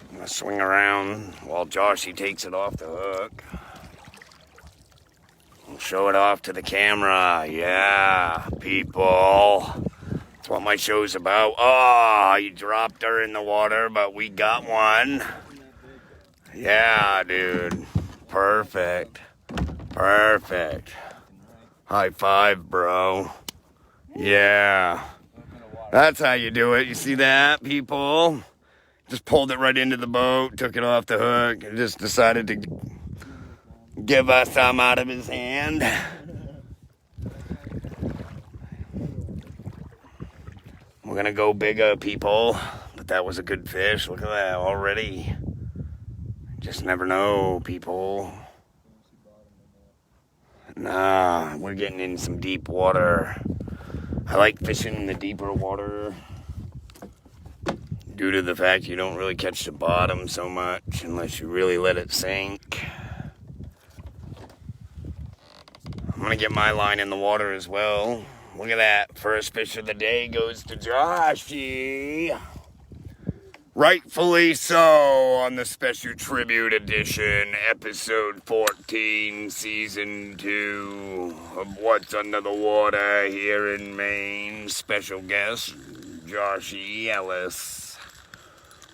I'm gonna swing around while Joshy takes it off the hook. We'll show it off to the camera. Yeah, people. That's what my show's about. Oh, you dropped her in the water, but we got one. Yeah, dude. Perfect. Perfect. High five, bro. Yeah. That's how you do it. You see that, people? Just pulled it right into the boat, took it off the hook, and just decided to give us some out of his hand. We're gonna go bigger, people. But that was a good fish. Look at that already. Just never know, people. Nah, we're getting in some deep water. I like fishing in the deeper water due to the fact you don't really catch the bottom so much unless you really let it sink. I'm gonna get my line in the water as well. Look at that. First fish of the day goes to Joshy. Rightfully so, on the special tribute edition, episode 14, season 2 of What's Under the Water here in Maine. Special guest, Joshy Ellis.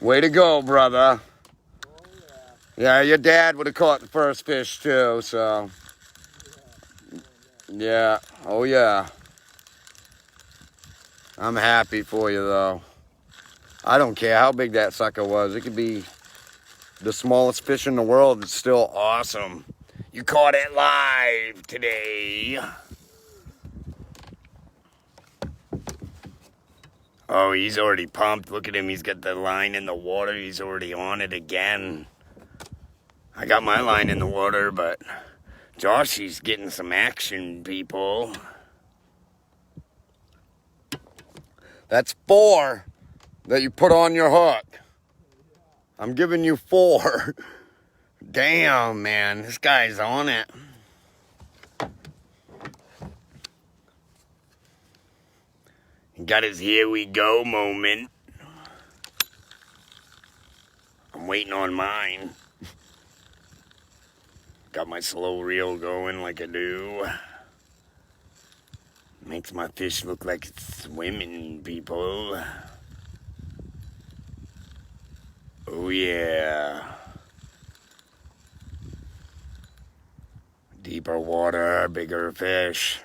Way to go, brother. Yeah, your dad would have caught the first fish too, so. Yeah, oh yeah. I'm happy for you though. I don't care how big that sucker was. It could be the smallest fish in the world. It's still awesome. You caught it live today. Oh, he's already pumped. Look at him. He's got the line in the water. He's already on it again. I got my line in the water, but Joshy's getting some action, people. That's 4 that you put on your hook. I'm giving you 4. Damn, man. This guy's on it. He got his here we go moment. I'm waiting on mine. Got my slow reel going like I do. Makes my fish look like it's swimming, people. Oh, yeah. Deeper water, bigger fish.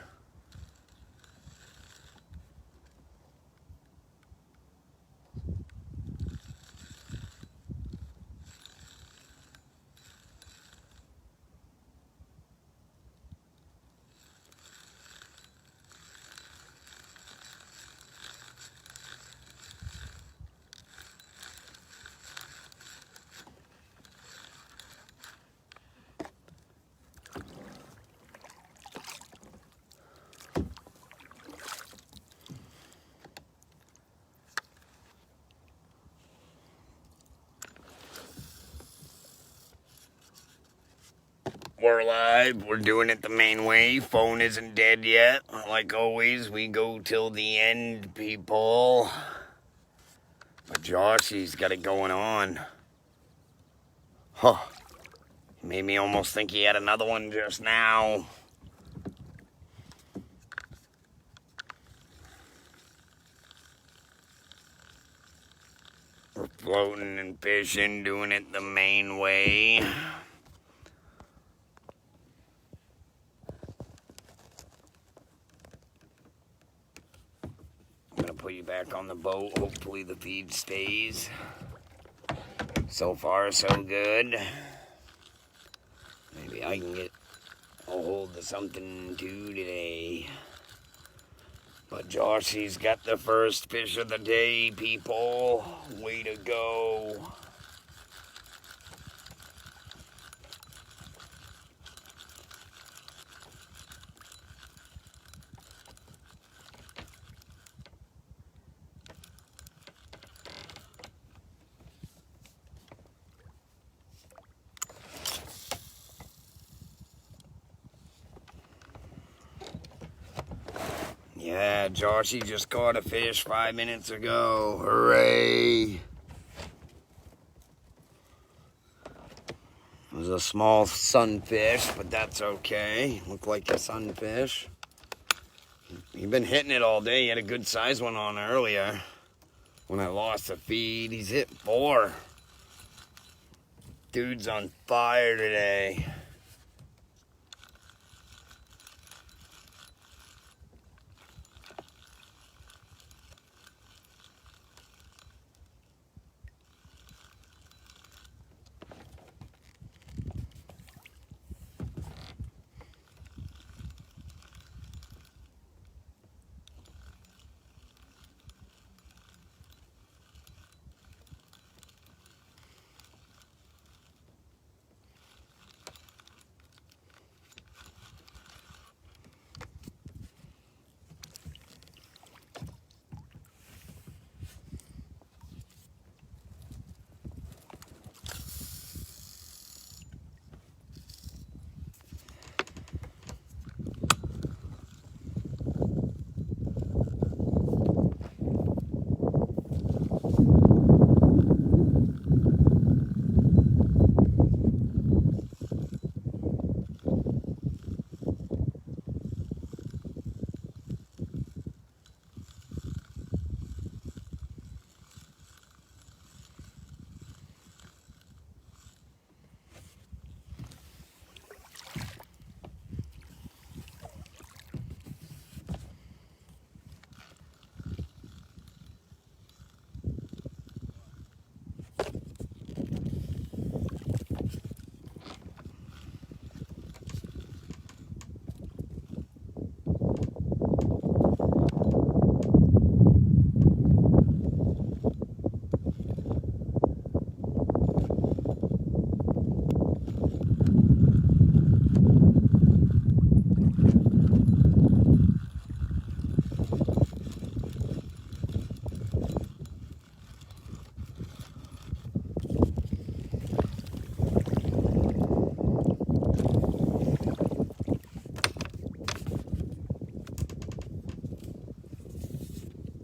We're live. We're doing it the Maine way. Phone isn't dead yet. Like always, we go till the end, people. But Joshy's got it going on. Huh. Made me almost think he had another one just now. We're floating and fishing, doing it the Maine way. I'm gonna put you back on the boat. Hopefully the feed stays. So far, so good. Maybe I can get a hold of something too today. But Josh, he's got the first fish of the day, people. Way to go. Yeah, Joshy just caught a fish 5 minutes ago. Hooray! It was a small sunfish, but that's okay. Looked like a sunfish. He's been hitting it all day. He had a good size one on earlier. When I lost the feed, he's hit 4. Dude's on fire today.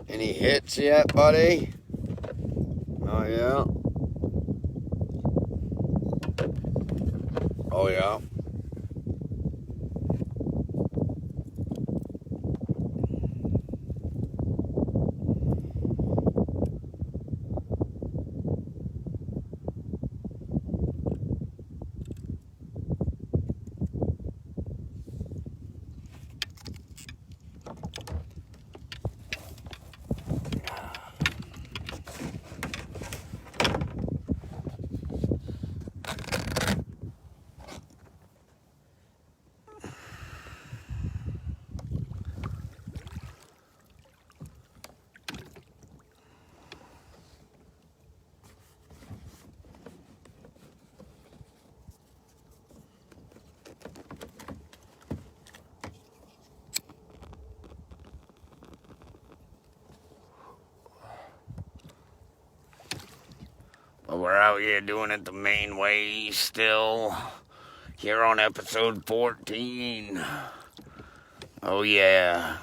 Any hits yet, buddy? Oh, yeah. Oh, yeah. But we're out here doing it the Maine way still. Here on episode 14. Oh, yeah.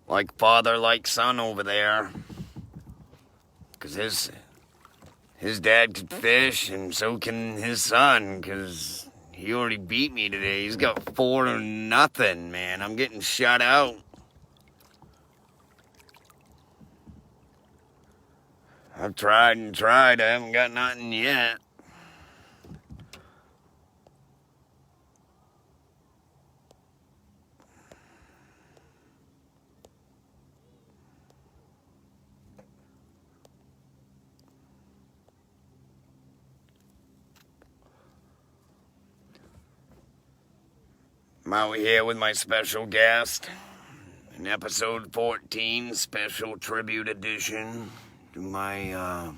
Like father, like son over there. Because his dad could fish, and so can his son, because he already beat me today. He's got 4-0, man. I'm getting shut out. I've tried and tried. I haven't got nothing yet. I'm out here with my special guest in episode 14, special tribute edition to my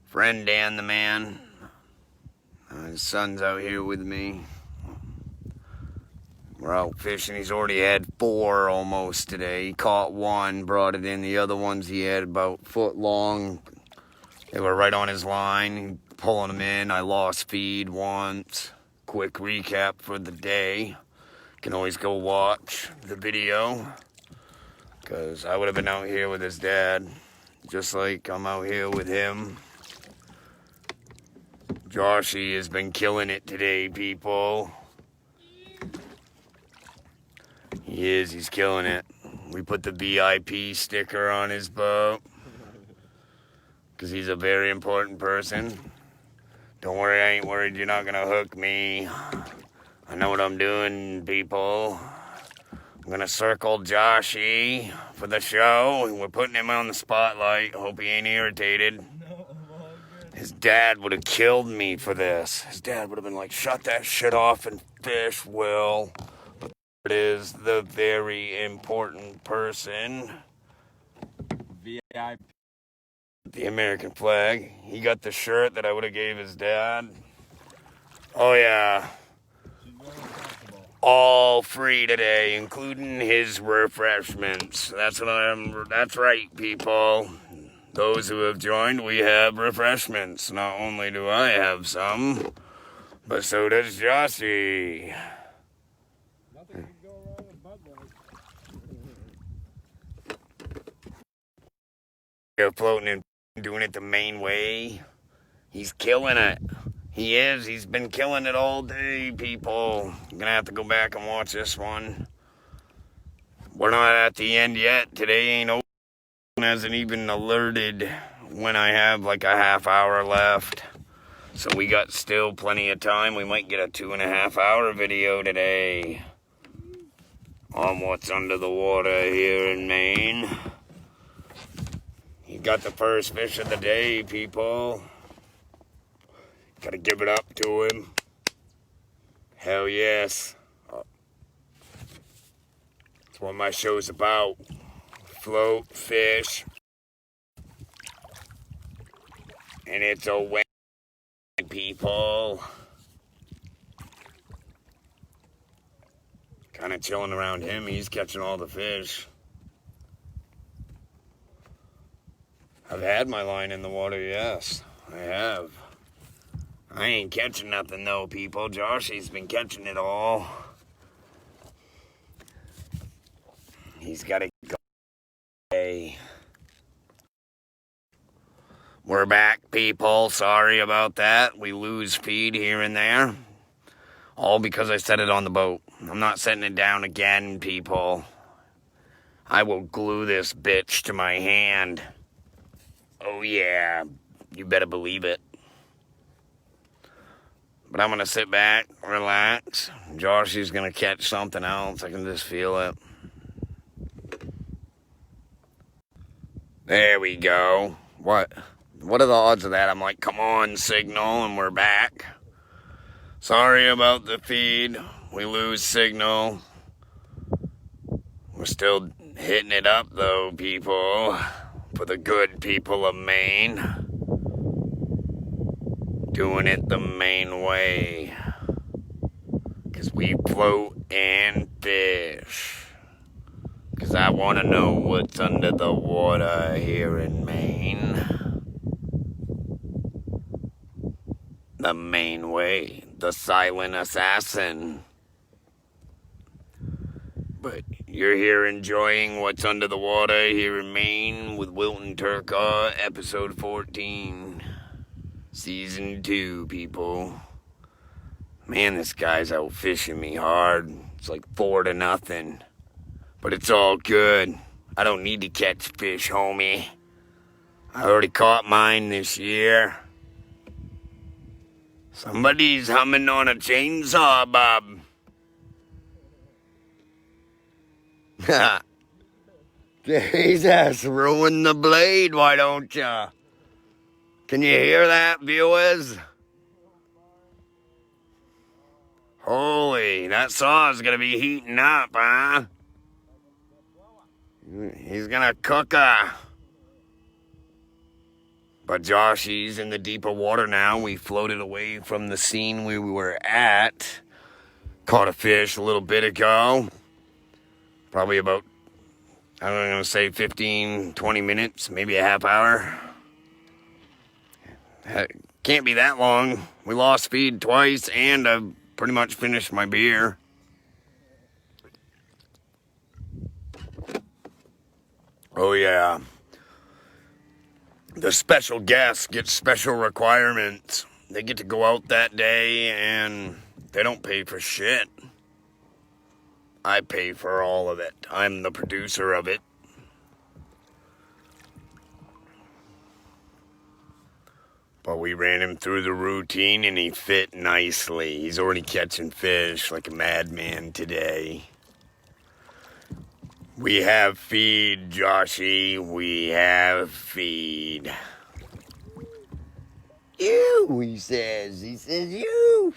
friend Dan the Man. His son's out here with me. We're out fishing. He's already had 4 almost today. He caught 1, brought it in. The other ones he had about foot long. They were right on his line, pulling them in. I lost feed once. Quick recap for the day. Can always go watch the video, because I would have been out here with his dad, just like I'm out here with him. Joshy has been killing it today, people. He is, he's killing it. We put the VIP sticker on his boat, because he's a very important person. Don't worry, I ain't worried you're not gonna hook me. I know what I'm doing, people. I'm gonna circle Joshy for the show. We're putting him on the spotlight. Hope he ain't irritated. His dad would have killed me for this. His dad would have been like, shut that shit off and fish, Will. But it is the very important person. VIP. The American flag. He got the shirt that I would have gave his dad. Oh yeah. All free today, including his refreshments. That's right, people. Those who have joined, we have refreshments. Not only do I have some, but so does Joshy. Nothing can go wrong with Bud Light. They're floating and doing it the Maine way. He's killing it. He is. He's been killing it all day, people. I'm gonna have to go back and watch this one. We're not at the end yet. Today ain't over. Hasn't even alerted when I have like a half hour left. So we got still plenty of time. We might get a 2.5 hour video today on what's under the water here in Maine. He got the first fish of the day, people. Gotta give it up to him. Hell yes. That's what my show's about. Float, fish. And it's a win, people. Kind of chilling around him. He's catching all the fish. I've had my line in the water, yes. I have. I ain't catching nothing though, people. Joshy's been catching it all. He's got to go. Hey. We're back, people. Sorry about that. We lose feed here and there. All because I set it on the boat. I'm not setting it down again, people. I will glue this bitch to my hand. Oh yeah, you better believe it. But I'm going to sit back, relax. Joshy's going to catch something else. I can just feel it. There we go. What are the odds of that? I'm like, come on, signal, and we're back. Sorry about the feed. We lose signal. We're still hitting it up, though, people. For the good people of Maine. Doing it the Maine way. Because we float and fish. Because I want to know what's under the water here in Maine. The Maine way. The silent assassin. But You're here enjoying What's Under the Water here in Maine with Wilton Turcaugh, episode 14, season 2, people. Man, this guy's out fishing me hard. It's like 4-0. But it's all good. I don't need to catch fish, homie. I already caught mine this year. Somebody's humming on a chainsaw, Bob. Jesus, ruin the blade, why don't ya? Can you hear that, viewers? Holy, that saw's gonna be heating up, huh? He's gonna cook her. But Josh, he's in the deeper water now. We floated away from the scene we were at. Caught a fish a little bit ago. Probably about, I'm going to say 15, 20 minutes, maybe a half hour. Can't be that long. We lost feed twice, and I've pretty much finished my beer. Oh, yeah. The special guests get special requirements. They get to go out that day, and they don't pay for shit. I pay for all of it. I'm the producer of it. But we ran him through the routine and he fit nicely. He's already catching fish like a madman today. We have feed, Joshy. We have feed. You, he says. He says you.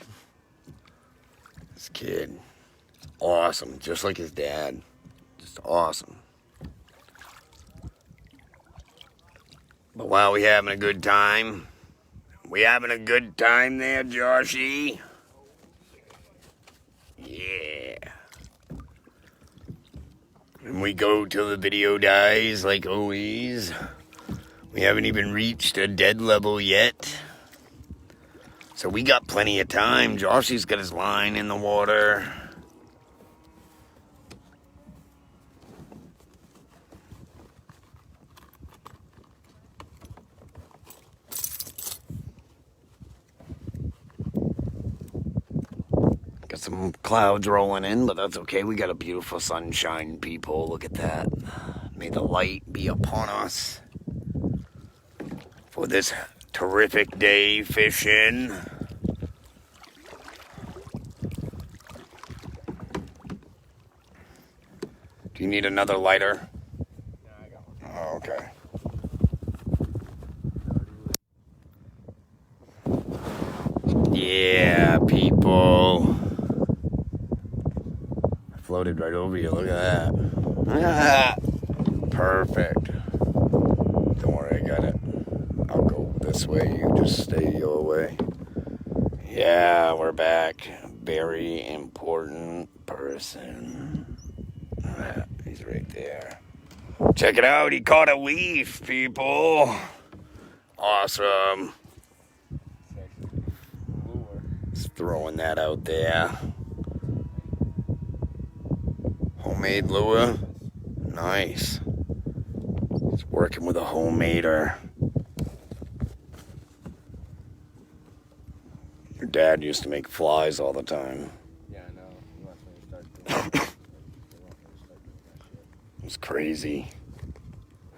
This kid. Awesome, just like his dad. Just awesome. But while we having a good time, we having a good time there, Joshy? Yeah. And we go till the video dies, like always. We haven't even reached a dead level yet. So we got plenty of time. Joshy's got his line in the water. Got some clouds rolling in, but that's okay. We got a beautiful sunshine, people. Look at that. May the light be upon us for this terrific day fishing. Do you need another lighter? Yeah, I got one. Oh, okay. Yeah, people. I floated right over you. Look at that. Perfect. Don't worry, I got it. I'll go this way. You just stay your way. Yeah, we're back. Very important person. He's right there. Check it out. He caught a leaf, people. Awesome. Just throwing that out there. Homemade lure. Nice. He's working with a homemader. Your dad used to make flies all the time. Yeah, I know. He wants me to start doing that. It was crazy.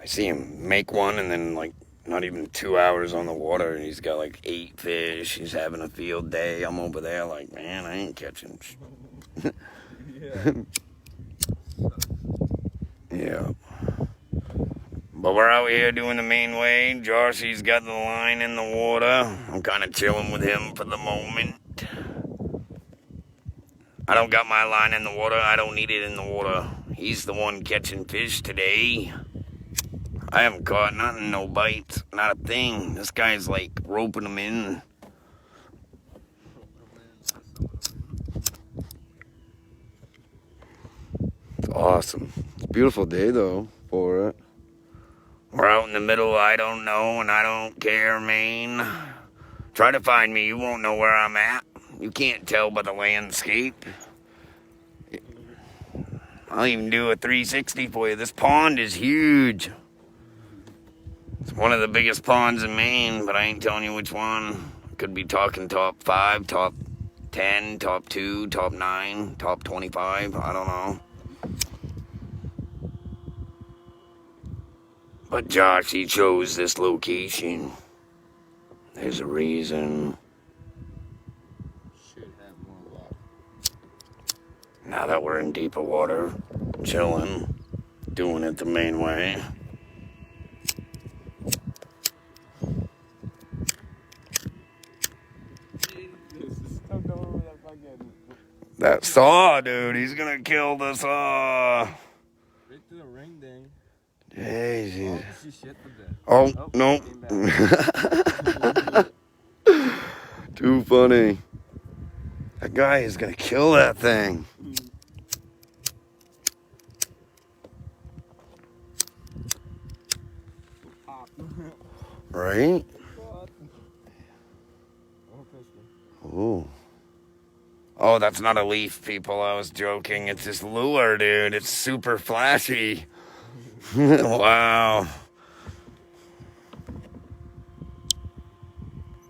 I see him make one and then like not even 2 hours on the water. He's got like 8 fish. He's having a field day. I'm over there like, man, I ain't catching. Yeah. Yeah. But we're out here doing the main way. Joshy's got the line in the water. I'm kind of chilling with him for the moment. I don't got my line in the water. I don't need it in the water. He's the one catching fish today. I haven't caught nothing, no bites, not a thing. This guy's like roping them in. It's awesome. It's a beautiful day though for it. We're out in the middle, I don't know, and I don't care, Maine. Try to find me, you won't know where I'm at. You can't tell by the landscape. I'll even do a 360 for you. This pond is huge. It's one of the biggest ponds in Maine, but I ain't telling you which one. Could be talking top 5, top 10, top 2, top 9, top 25. I don't know. But Josh, he chose this location. There's a reason. Should have more luck. Now that we're in deeper water, chilling, doing it the Maine way. That saw, dude, he's gonna kill the saw. Right to the ring ding. Jeez. Oh, she shit the bed. Oh, no. Too funny. That guy is gonna kill that thing. Right? Ooh. Oh, that's not a leaf, people. I was joking. It's this lure, dude. It's super flashy. Wow.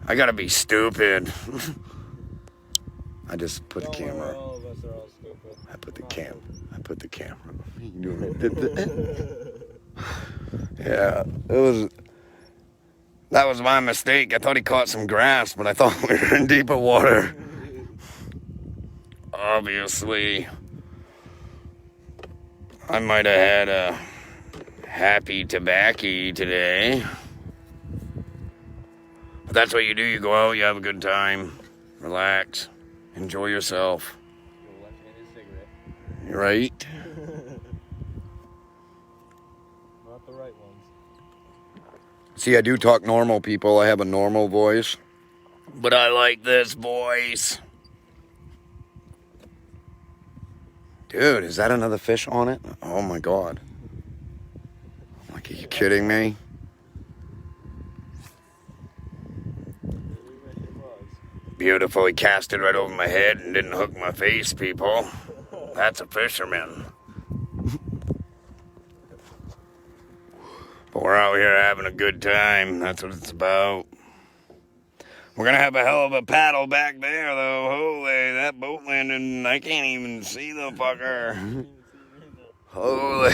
I gotta be stupid. I just put the camera. All of us are all stupid. I put the camera. Yeah, that was my mistake. I thought he caught some grass, but I thought we were in deeper water. Obviously, I might have had a happy tobacco today. But that's what you do. You go out, you have a good time, relax, enjoy yourself. You're right. Not the right ones. See, I do talk normal, people. I have a normal voice. But I like this voice. Dude, is that another fish on it? Oh my God. Like, are you kidding me? Beautiful. He cast it right over my head and didn't hook my face, people. That's a fisherman. But we're out here having a good time. That's what it's about. We're going to have a hell of a paddle back there, though. Holy, that boat landing, I can't even see the fucker. Holy.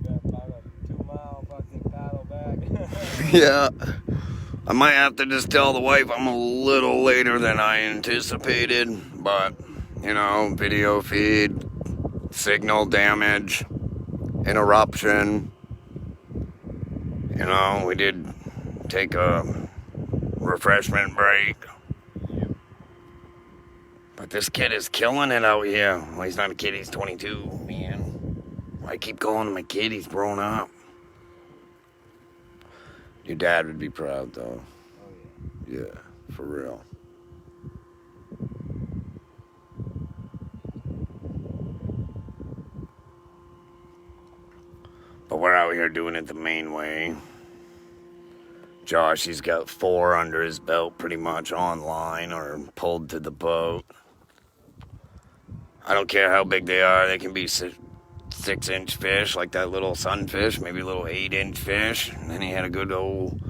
Got about a 2-mile fucking paddle back. Yeah. I might have to just tell the wife I'm a little later than I anticipated. But, you know, video feed, signal damage, interruption. You know, we did take a refreshment break. But this kid is killing it out here. Well, he's not a kid, he's 22, man. I keep calling him a kid, he's grown up. Your dad would be proud, though. Oh, yeah. Yeah, for real. But we're out here doing it the Maine way. Josh, he's got 4 under his belt pretty much online or pulled to the boat. I don't care how big they are. They can be 6-inch fish like that little sunfish, maybe a little 8-inch fish. And then he had a good old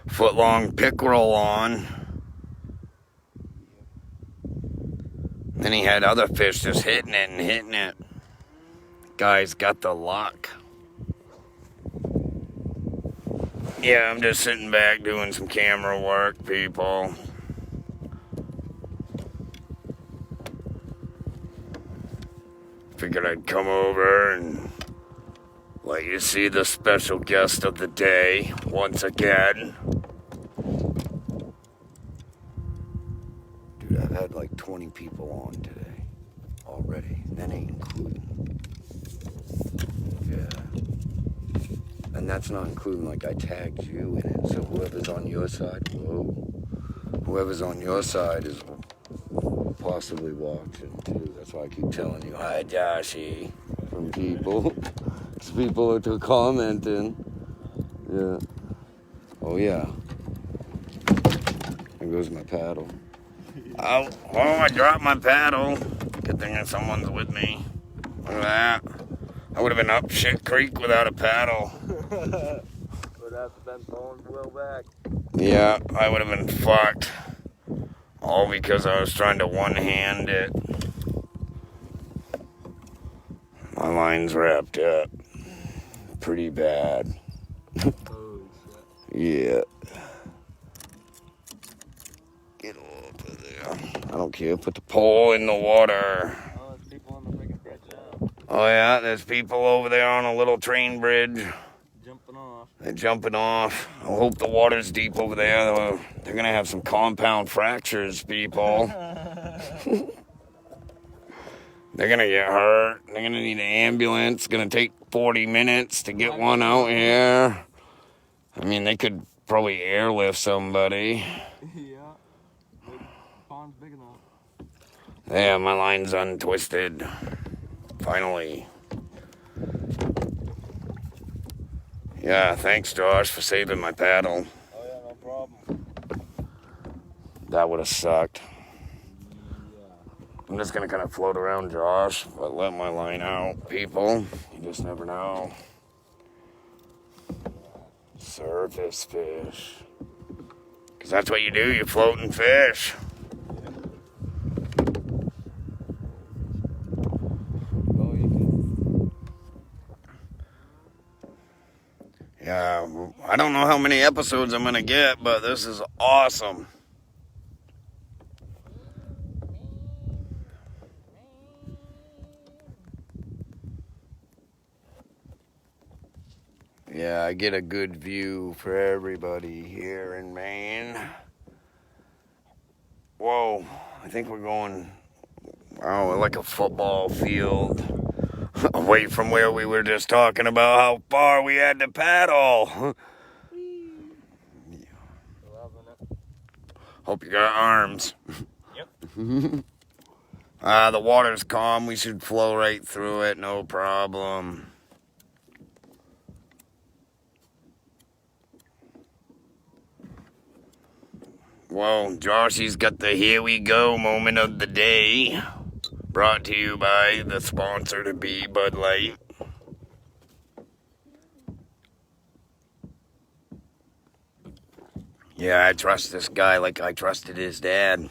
foot-long pickerel on. Then he had other fish just hitting it and hitting it. Guy's got the luck. Yeah, I'm just sitting back doing some camera work, people. Figured I'd come over and let you see the special guest of the day once again. Dude, I've had like 20 people on today already. That ain't including. Yeah. And that's not including, like, I tagged you in it. So whoever's on your side, whoever's on your side is possibly watching, too. That's why I keep telling you, hi, Joshy, from people. Because people are commenting. Yeah. Oh, yeah. There goes my paddle. Oh, I dropped my paddle. Good thing that someone's with me. Look at that. I would have been up shit creek without a paddle. Would have been pulling well back. Yeah, I would have been fucked. All because I was trying to one-hand it. My line's wrapped up. Pretty bad. Holy shit. Yeah. Get over there. I don't care. Put the pole in the water. Oh, there's people on the freaking bridge now. Oh, yeah, there's people over there on a little train bridge. Jumping off. They're jumping off. I hope the water's deep over there. They're going to have some compound fractures, people. They're going to get hurt. They're going to need an ambulance. It's going to take 40 minutes to get one out here. I mean, they could probably airlift somebody. Yeah. The pond's big enough. Yeah, my line's untwisted. Finally. Yeah, thanks, Josh, for saving my paddle. Oh, yeah, no problem. That would have sucked. Yeah. I'm just going to kind of float around, Josh, but let my line out, people. You just never know. Surface fish. Because that's what you do, you float and fish. Oh, you can. Yeah, I don't know how many episodes I'm going to get, but this is awesome. Yeah, I get a good view for everybody here in Maine. Whoa, I think we're going, like a football field. Away from where we were just talking about how far we had to paddle. Loving it. Hope you got arms. Yep. The water's calm. We should flow right through it. No problem. Well, Joshy's got the here we go moment of the day. Brought to you by the sponsor to be Bud Light. Yeah, I trust this guy like I trusted his dad.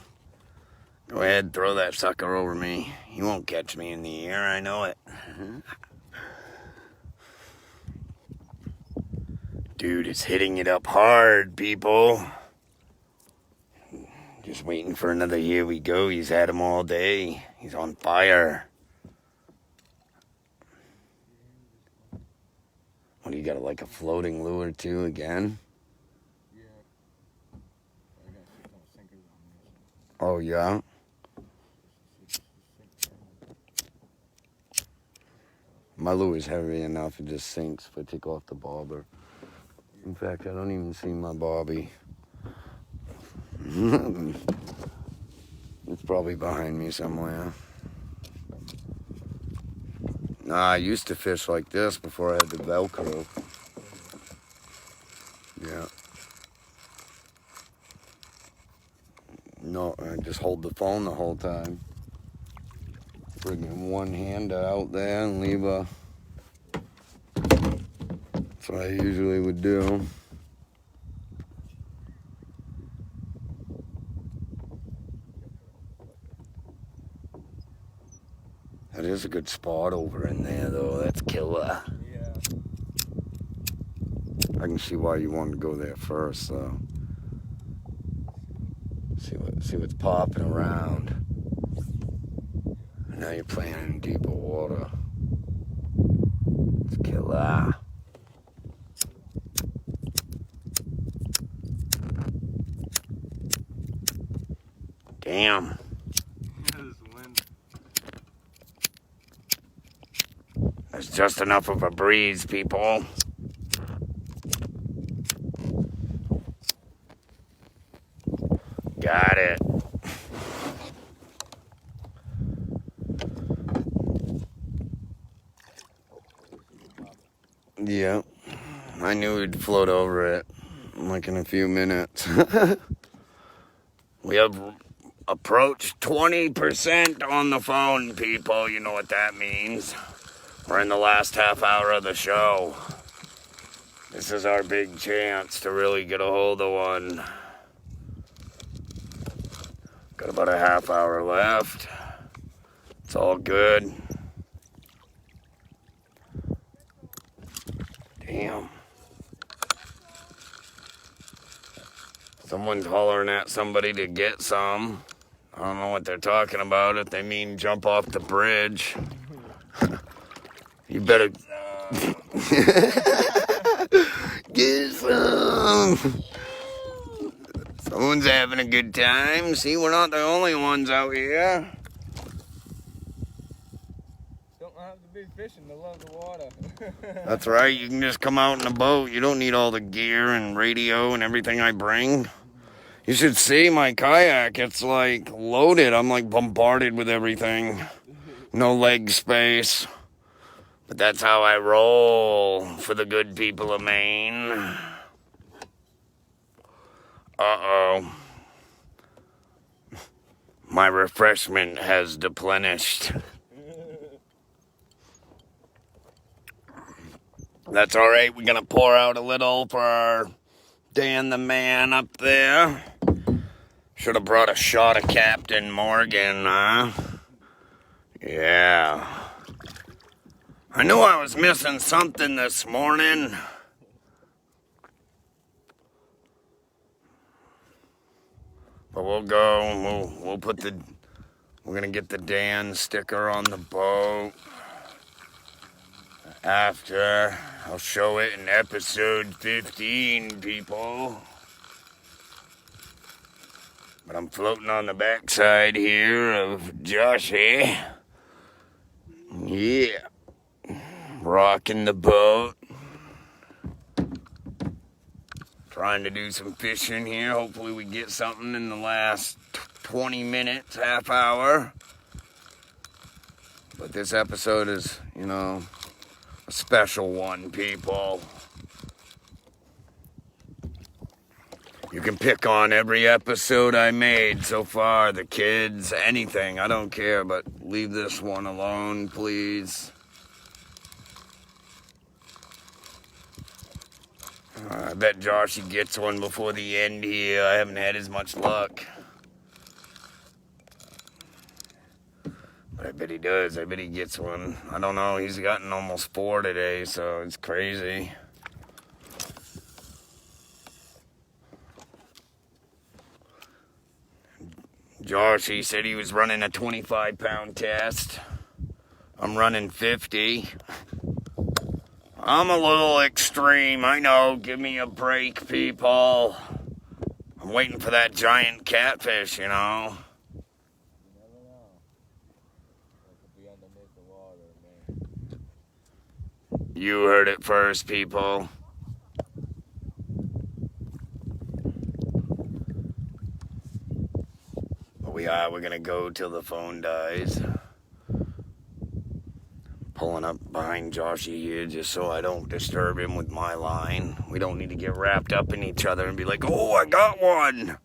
Go ahead, throw that sucker over me. He won't catch me in the air, I know it. Dude is hitting it up hard, people. Just waiting for another here we go. He's had him all day. He's on fire. What, do you got like a floating lure too again? Yeah. I got 6 on sinkers on this. Oh, yeah? My lure's heavy enough, it just sinks if I take off the bobber. In fact, I don't even see my bobby. It's probably behind me somewhere. Nah, I used to fish like this before I had the Velcro. Yeah. No, I just hold the phone the whole time. Bring one hand out there and leave a... That's what I usually would do. That is a good spot over in there, though. That's killer. Yeah. I can see why you wanted to go there first, though. See what's popping around. Now you're playing in deeper water. It's killer. Damn. There's just enough of a breeze, people. Got it. Yeah. I knew we'd float over it like in a few minutes. We have approach 20% on the phone, people. You know what that means. We're in the last half hour of the show. This is our big chance to really get a hold of one. Got about a half hour left. It's all good. Damn. Someone's hollering at somebody to get some. I don't know what they're talking about. If they mean jump off the bridge. You better get some. Someone's having a good time. See, we're not the only ones out here. Don't have to be fishing to love the water. That's right. You can just come out in a boat. You don't need all the gear and radio and everything I bring. You should see my kayak. It's like loaded. I'm like bombarded with everything. No leg space. But that's how I roll for the good people of Maine. Uh-oh. My refreshment has deplenished. That's all right. We're going to pour out a little for our Dan the man up there. Should have brought a shot of Captain Morgan, huh? Yeah. I knew I was missing something this morning. But we'll go. We'll put the... We're going to get the Dan sticker on the boat. After, I'll show it in episode 15, people. But I'm floating on the backside here of Joshy. Yeah. Rocking the boat. Trying to do some fishing here. Hopefully we get something in the last 20 minutes, half hour. But this episode is, you know, a special one, people. You can pick on every episode I made so far, the kids, anything, I don't care, but leave this one alone, please. I bet Joshy gets one before the end here. I haven't had as much luck. But I bet he does. I bet he gets one. I don't know. He's gotten almost 4 today, so it's crazy. Joshy said he was running a 25-pound test. I'm running 50. I'm a little extreme, I know. Give me a break, people. I'm waiting for that giant catfish, you know. You never know. It could be underneath the water, man. You heard it first, people. But we're gonna go till the phone dies. Pulling up behind Joshy here just so I don't disturb him with my line. We don't need to get wrapped up in each other and be like, oh, I got one.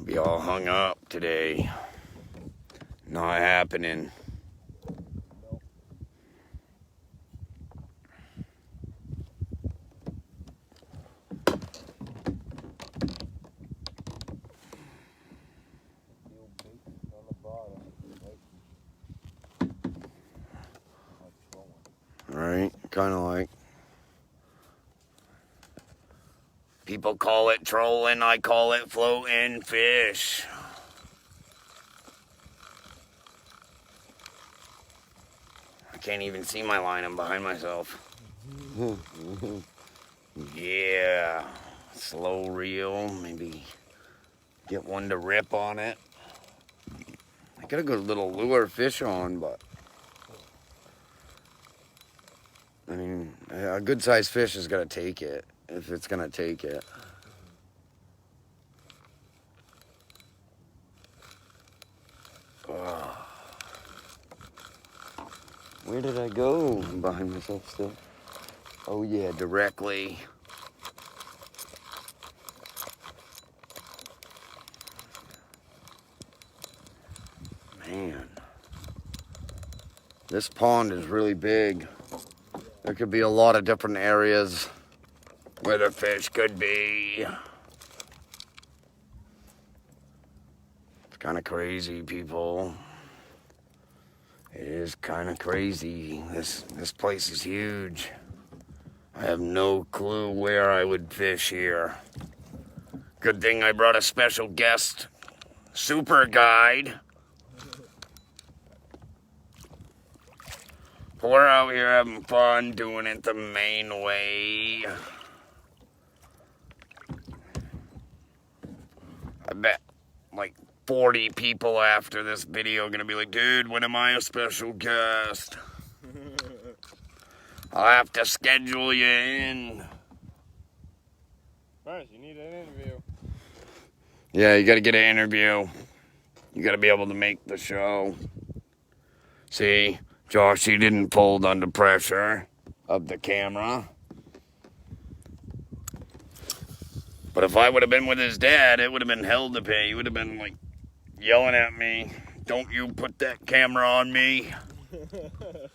Be all hung up today. Not happening. Right, kind of like. People call it trolling, I call it floating fish. I can't even see my line, I'm behind myself. Yeah, slow reel, maybe get one to rip on it. I got a good little lure fish on, but I mean, a good-sized fish is going to take it, if it's going to take it. Oh. Where did I go? I'm behind myself still. Oh, yeah, directly. Man. This pond is really big. There could be a lot of different areas where the fish could be. It's kind of crazy, people. It is kind of crazy. This place is huge. I have no clue where I would fish here. Good thing I brought a special guest, super guide. We're out here having fun, doing it the Maine way. I bet like 40 people after this video are gonna be like, dude, when am I a special guest? I'll have to schedule you in. First, you need an interview. Yeah, you gotta get an interview. You gotta be able to make the show. See? Josh, he didn't fold under pressure of the camera. But if I would have been with his dad, it would have been hell to pay. He would have been like yelling at me, "Don't you put that camera on me.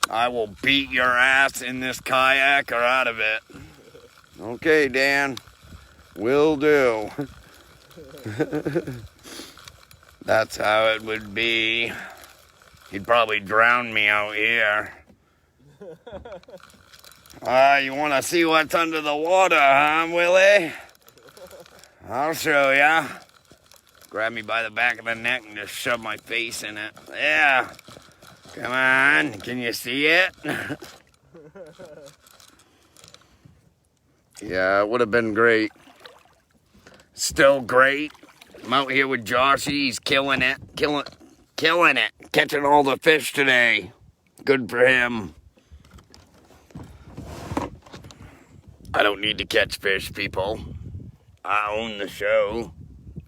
I will beat your ass in this kayak or out of it." Okay, Dan. Will do. That's how it would be. He'd probably drown me out here. You want to see what's under the water, huh, Willie? I'll show ya. Grab me by the back of the neck and just shove my face in it. Yeah. Come on. Can you see it? Yeah, it would have been great. Still great. I'm out here with Joshy. He's killing it. Killing it. Catching all the fish today. Good for him. I don't need to catch fish, people. I own the show.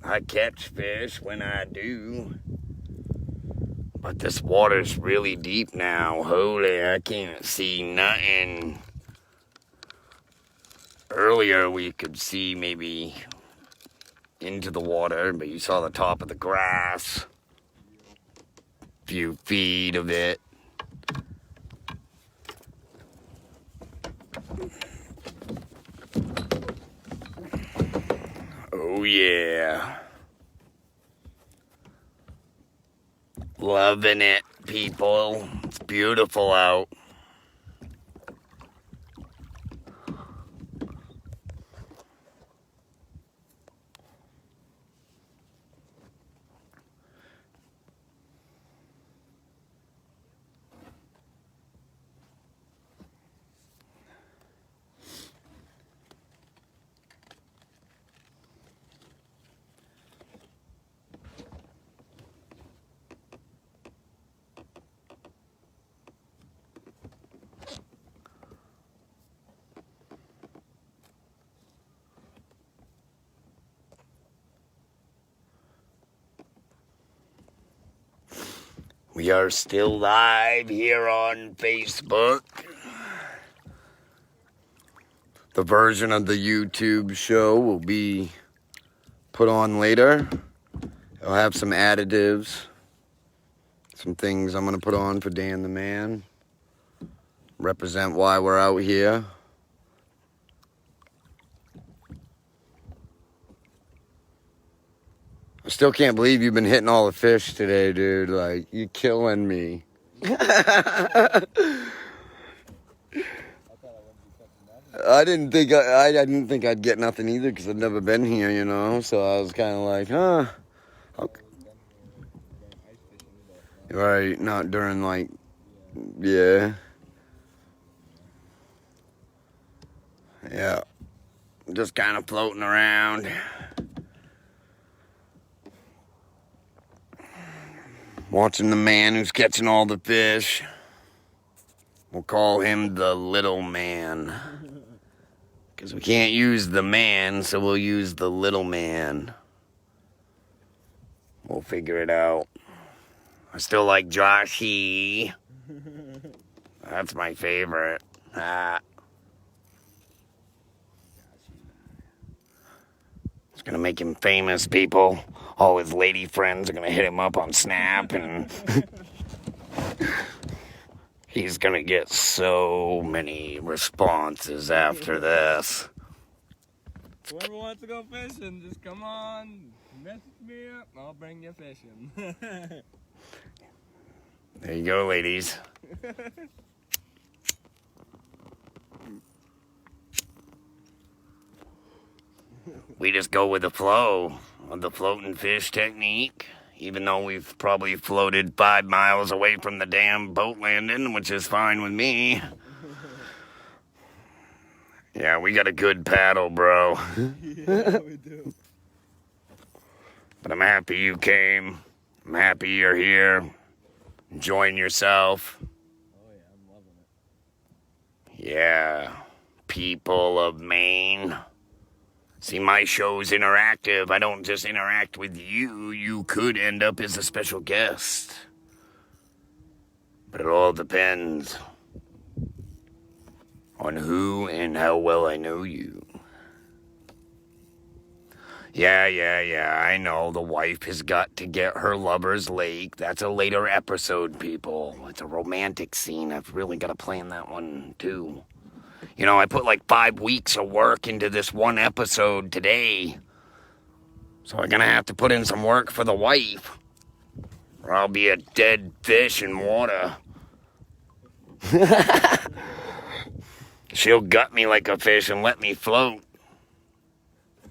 I catch fish when I do. But this water's really deep now. Holy, I can't see nothing. Earlier we could see maybe into the water, but you saw the top of the grass. Few feet of it. Oh yeah. Loving it, people. It's beautiful out. We are still live here on Facebook. The version of the YouTube show will be put on later. I'll have some additives, some things I'm going to put on for Dan the Man. Represent why we're out here. I still can't believe you've been hitting all the fish today, dude. Like, you're killing me. I didn't think I'd get nothing either because I've never been here, you know. So I was kind of like, huh. Okay. Right, not during like, yeah. Yeah. Just kind of floating around. Watching the man who's catching all the fish. We'll call him the little man. Because we can't use the man, so we'll use the little man. We'll figure it out. I still like Joshy. That's my favorite. It's gonna make him famous, people. all his lady friends are going to hit him up on Snap, and he's going to get so many responses after this. Whoever wants to go fishing, just come on, message me up, I'll bring you fishing. There you go, ladies. We just go with the flow of the floating fish technique, even though we've probably floated 5 miles away from the damn boat landing, which is fine with me. Yeah, we got a good paddle, bro. Yeah, we do. But I'm happy you came. I'm happy you're here. Enjoying yourself. Oh yeah, I'm loving it. Yeah, people of Maine. See, my show's interactive. I don't just interact with you. You could end up as a special guest. But it all depends on who and how well I know you. Yeah, I know. The wife has got to get her lover's lake. That's a later episode, people. It's a romantic scene. I've really got to plan that one, too. You know, I put like 5 weeks of work into this one episode today. So I'm gonna have to put in some work for the wife, or I'll be a dead fish in water. She'll gut me like a fish and let me float.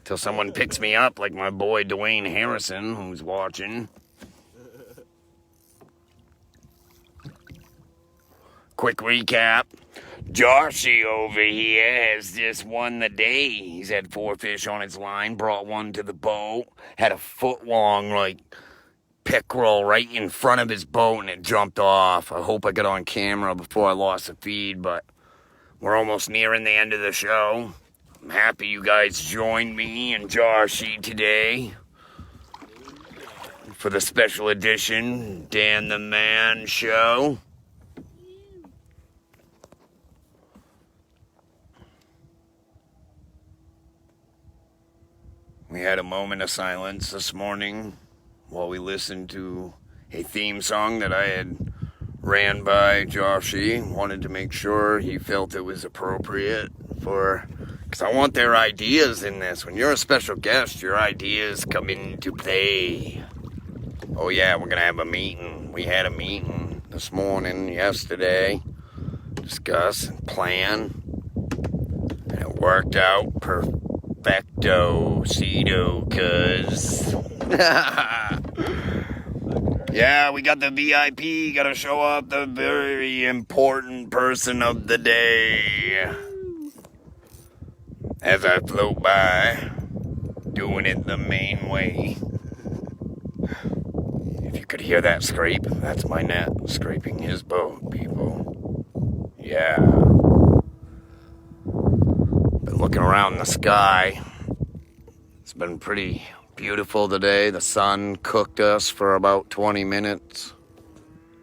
Till someone picks me up like my boy Dwayne Harrison, who's watching. Quick recap. Joshy over here has just won the day. He's had 4 fish on his line, brought one to the boat, had a foot-long, like, pickerel right in front of his boat, and it jumped off. I hope I got on camera before I lost the feed, but we're almost nearing the end of the show. I'm happy you guys joined me and Joshy today for the special edition Dan the Man show. We had a moment of silence this morning while we listened to a theme song that I had ran by Joshy. Wanted to make sure he felt it was appropriate because I want their ideas in this. When you're a special guest, your ideas come into play. Oh yeah, we're gonna have a meeting. We had a meeting this morning, yesterday, discuss and plan, and it worked out perfecto, cedo, cuz. Yeah, we got the VIP, gotta show up the very important person of the day. As I float by, doing it the Maine way. If you could hear that scrape, that's my net scraping his boat, people. Yeah. Been looking around the sky. It's been pretty beautiful today. The sun cooked us for about 20 minutes.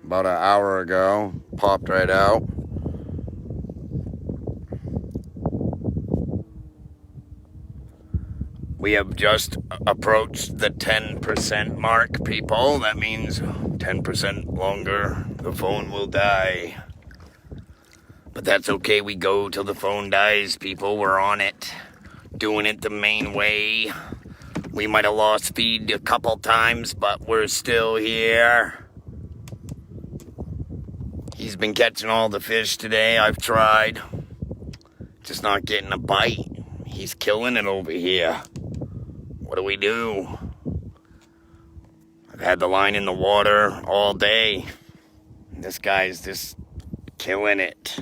About an hour ago. Popped right out. We have just approached the 10% mark, people. That means 10% longer, the phone will die. But that's okay, we go till the phone dies, people. We're on it. Doing it the Maine way. We might have lost feed a couple times, but we're still here. He's been catching all the fish today. I've tried. Just not getting a bite. He's killing it over here. What do we do? I've had the line in the water all day. This guy's just killing it.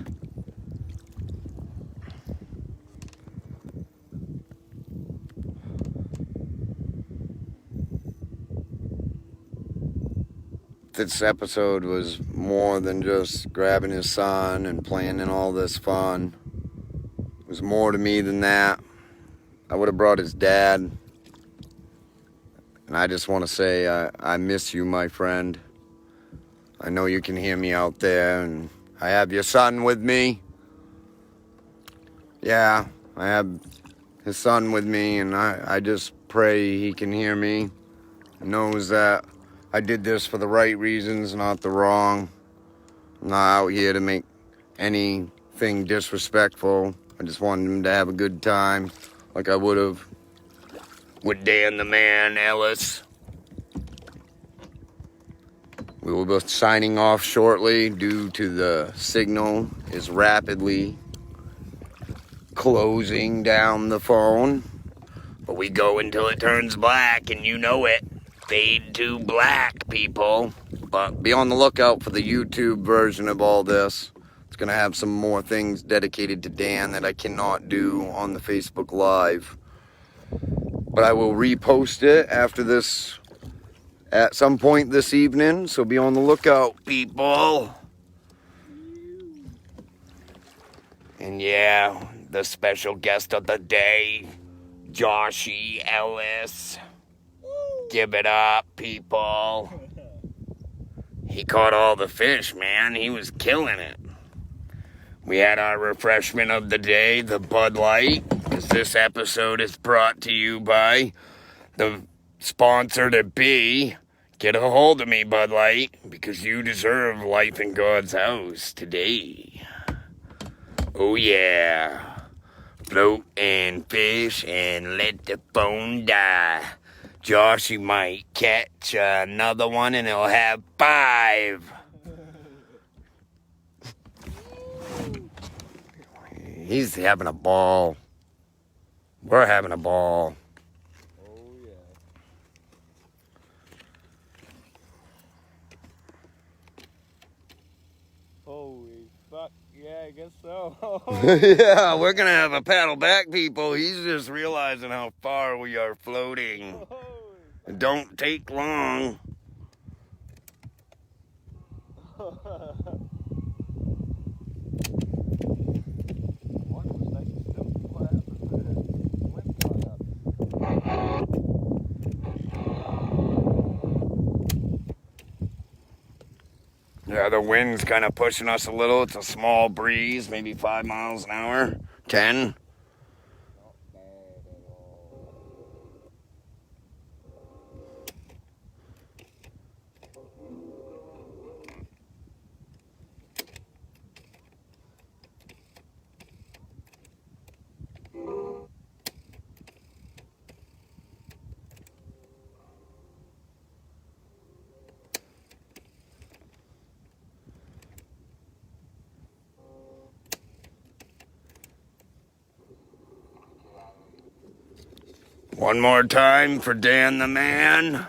This episode was more than just grabbing his son and planning all this fun. It was more to me than that. I would have brought his dad. And I just want to say I miss you, my friend. I know you can hear me out there, and I have your son with me. Yeah, I have his son with me, and I just pray he can hear me. knows that I did this for the right reasons, not the wrong. I'm not out here to make anything disrespectful. I just wanted him to have a good time, like I would have with Dan the Man Ellis. We will be signing off shortly due to the signal is rapidly closing down the phone. But we go until it turns black, and you know it. Fade to black, people. But be on the lookout for the YouTube version of all this. It's going to have some more things dedicated to Dan that I cannot do on the Facebook Live. But I will repost it after this at some point this evening. So be on the lookout, people. And yeah, the special guest of the day, Joshy Ellis. Give it up, people. He caught all the fish, man. He was killing it. We had our refreshment of the day, the Bud Light, because this episode is brought to you by the sponsor to be. Get a hold of me, Bud Light, because you deserve life in God's house today. Oh, yeah. Float and fish and let the phone die. Joshy might catch another one and he'll have 5. He's having a ball. We're having a ball. Oh, yeah. Holy fuck. Yeah, I guess so. Yeah, we're going to have a paddle back, people. He's just realizing how far we are floating. It don't take long. Yeah, the wind's kind of pushing us a little. It's a small breeze, maybe 5 miles an hour, 10. One more time for Dan the Man.